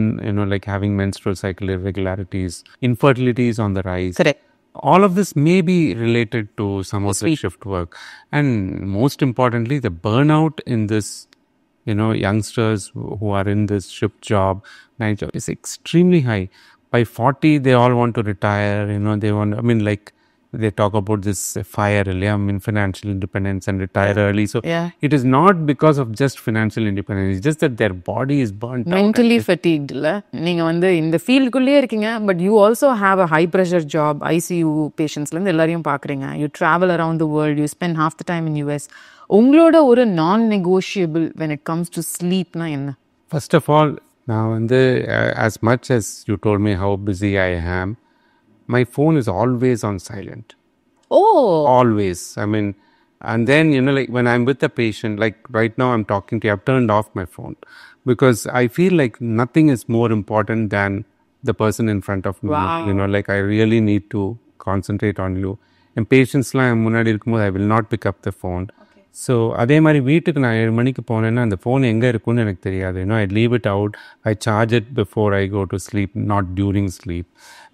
like having menstrual cycle irregularities, infertility is on the rise. Correct. All of this may be related to some of the shift work, and most importantly the burnout in this youngsters who are in this shift job, night job, is extremely high. By 40 they all want to retire, they want, like they talk about this fire, financial independence and retire early. So it is not because of just financial independence. It's just that their body is burnt out. Mentally fatigued. நீங்க வந்து இந்த ஃபீல்டுக்குள்ளே இருக்கீங்க, but you also have a high pressure job. ICU patients இருந்து எல்லாரையும் பார்க்குறீங்க. You travel around the world. You spend half the time in US. உங்களோட ஒரு non-negotiable when it comes to sleep na என்ன? First of all, நான் வந்து as much as you told me how busy I am, my phone is always on silent. Oh. Always. I mean, and then, like when I'm with a patient, like right now I'm talking to you, I've turned off my phone because I feel like nothing is more important than the person in front of me. Wow. Like I really need to concentrate on you. And patients munadi irukumbodhu I will not pick up the phone. So அதே மாதிரி வீட்டுக்கு நான் 7 மணிக்கு போனேன்னா அந்த ஃபோன் எங்கே இருக்குன்னு எனக்கு தெரியாது. I leave it out, I charge it before I go to sleep, not during sleep.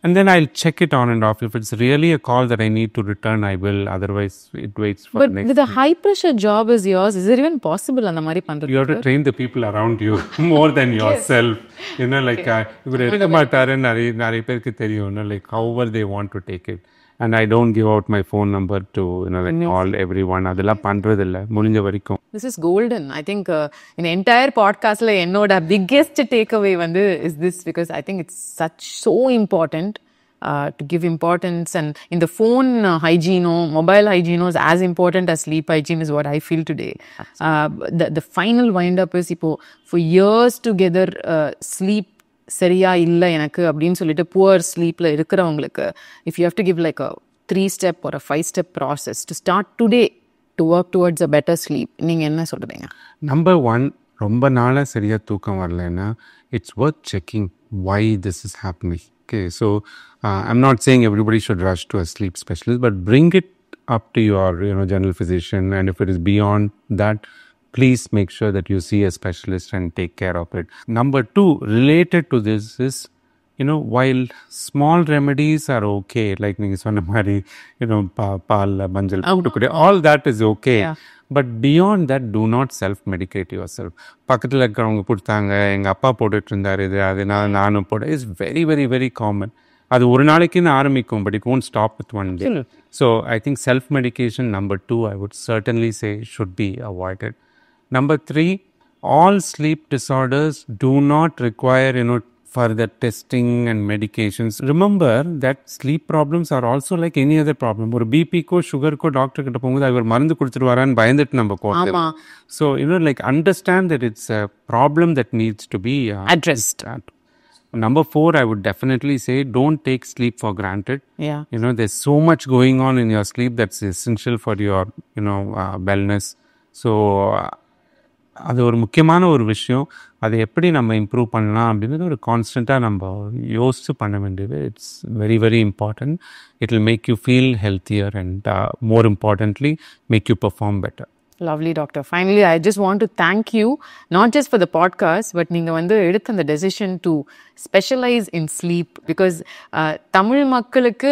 And then I'll check it on and off. If it's really a call that I need to return, I will. Otherwise, it waits for but next. But with a high pressure job is yours, is it even possible அந்த மாதிரி பண்றது? You have to train the people around you more than yourself. Like இவர் எடுக்க மாட்டாரு நிறைய பேருக்கு தெரியும். Like however they want to take it. And I don't give out my phone number to like all everyone. அதெல்லாம் பண்றது இல்ல முடிஞ்ச வரைக்கும். This is golden. I think in the entire podcastல என்னோட biggest takeaway வந்து is this, because I think it's so important to give importance, and in the phone hygiene, mobile hygiene is as important as sleep hygiene is what I feel today. The final wind up is இப்போ for years together sleep சரியா இல்லை எனக்கு அப்படின்னு சொல்லிட்டு புவர் ஸ்லீப்ல இருக்கிறவங்களுக்கு if you have to give like a 3-step or a 5-step process to start today to work towards a better sleep, நீங்க என்ன சொல்றீங்க? Number 1, ரொம்ப நாளா சரியா தூக்கம் வரலன்னா it's worth checking why this is happening. Okay, so I'm not saying everybody should rush to a sleep specialist, but bring it up to your general physician, and if it is beyond that, please make sure that you see a specialist and take care of it. Number 2, related to this is, while small remedies are okay, like you சொன்ன மாதிரி, பால் மஞ்சள் போட்டுக்குடி, all that is okay. Yeah. But beyond that, do not self-medicate yourself. பக்கத்தில் இருக்கிறவங்க கொடுத்தாங்க, எங்கள் அப்பா போட்டுட்டு இருந்தார் இது, அதனால நானும் போட, is very, very, very common. அது ஒரு நாளைக்குன்னு ஆரம்பிக்கும், but it won't stop with one day. So I think self-medication, number 2, I would certainly say should be avoided. Number 3, all sleep disorders do not require, further testing and medications. Remember that sleep problems are also like any other problem. ஒரு பிபிக்கோ சுகருக்கோ டாக்டர் கிட்ட போகும்போது அவர் மருந்து கொடுத்துருவாரான்னு பயந்துட்டு நம்ம போகிறோம். So, like understand that it's a problem that needs to be addressed. number 4, I would definitely say don't take sleep for granted. Yeah. You know, there's so much going on in your sleep that's essential for your, wellness. So, அது ஒரு முக்கியமான ஒரு விஷயம். அதை எப்படி நம்ம இம்ப்ரூவ் பண்ணலாம் அப்படின்றது ஒரு கான்ஸ்டண்ட்டாக நம்ம யோசித்து பண்ண வேண்டியது. It's very very important. It will make you feel healthier and more importantly make you perform better. Lovely, doctor. Finally, I just want to thank you, not just for the podcast, but நீங்க வந்து எடுத்த அந்த decision to specialize in sleep, because Tamil மக்களுக்கு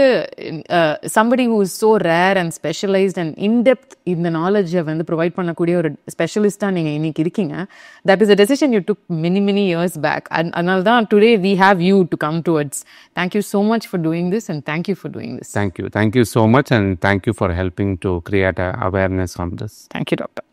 somebody who is so rare and specialized and in-depth இந்த knowledge வந்து provide பண்ணக்கூடிய ஒரு ஸ்பெஷலிஸ்டா நீங்க இன்னைக்கு இருக்கீங்க. That is a decision you took many years back. அதனால தான் today we have you to come towards. Thank you so much for doing this, and thank you for doing this. Thank you so much, and thank you for helping to create awareness on this. Thank you, doctor.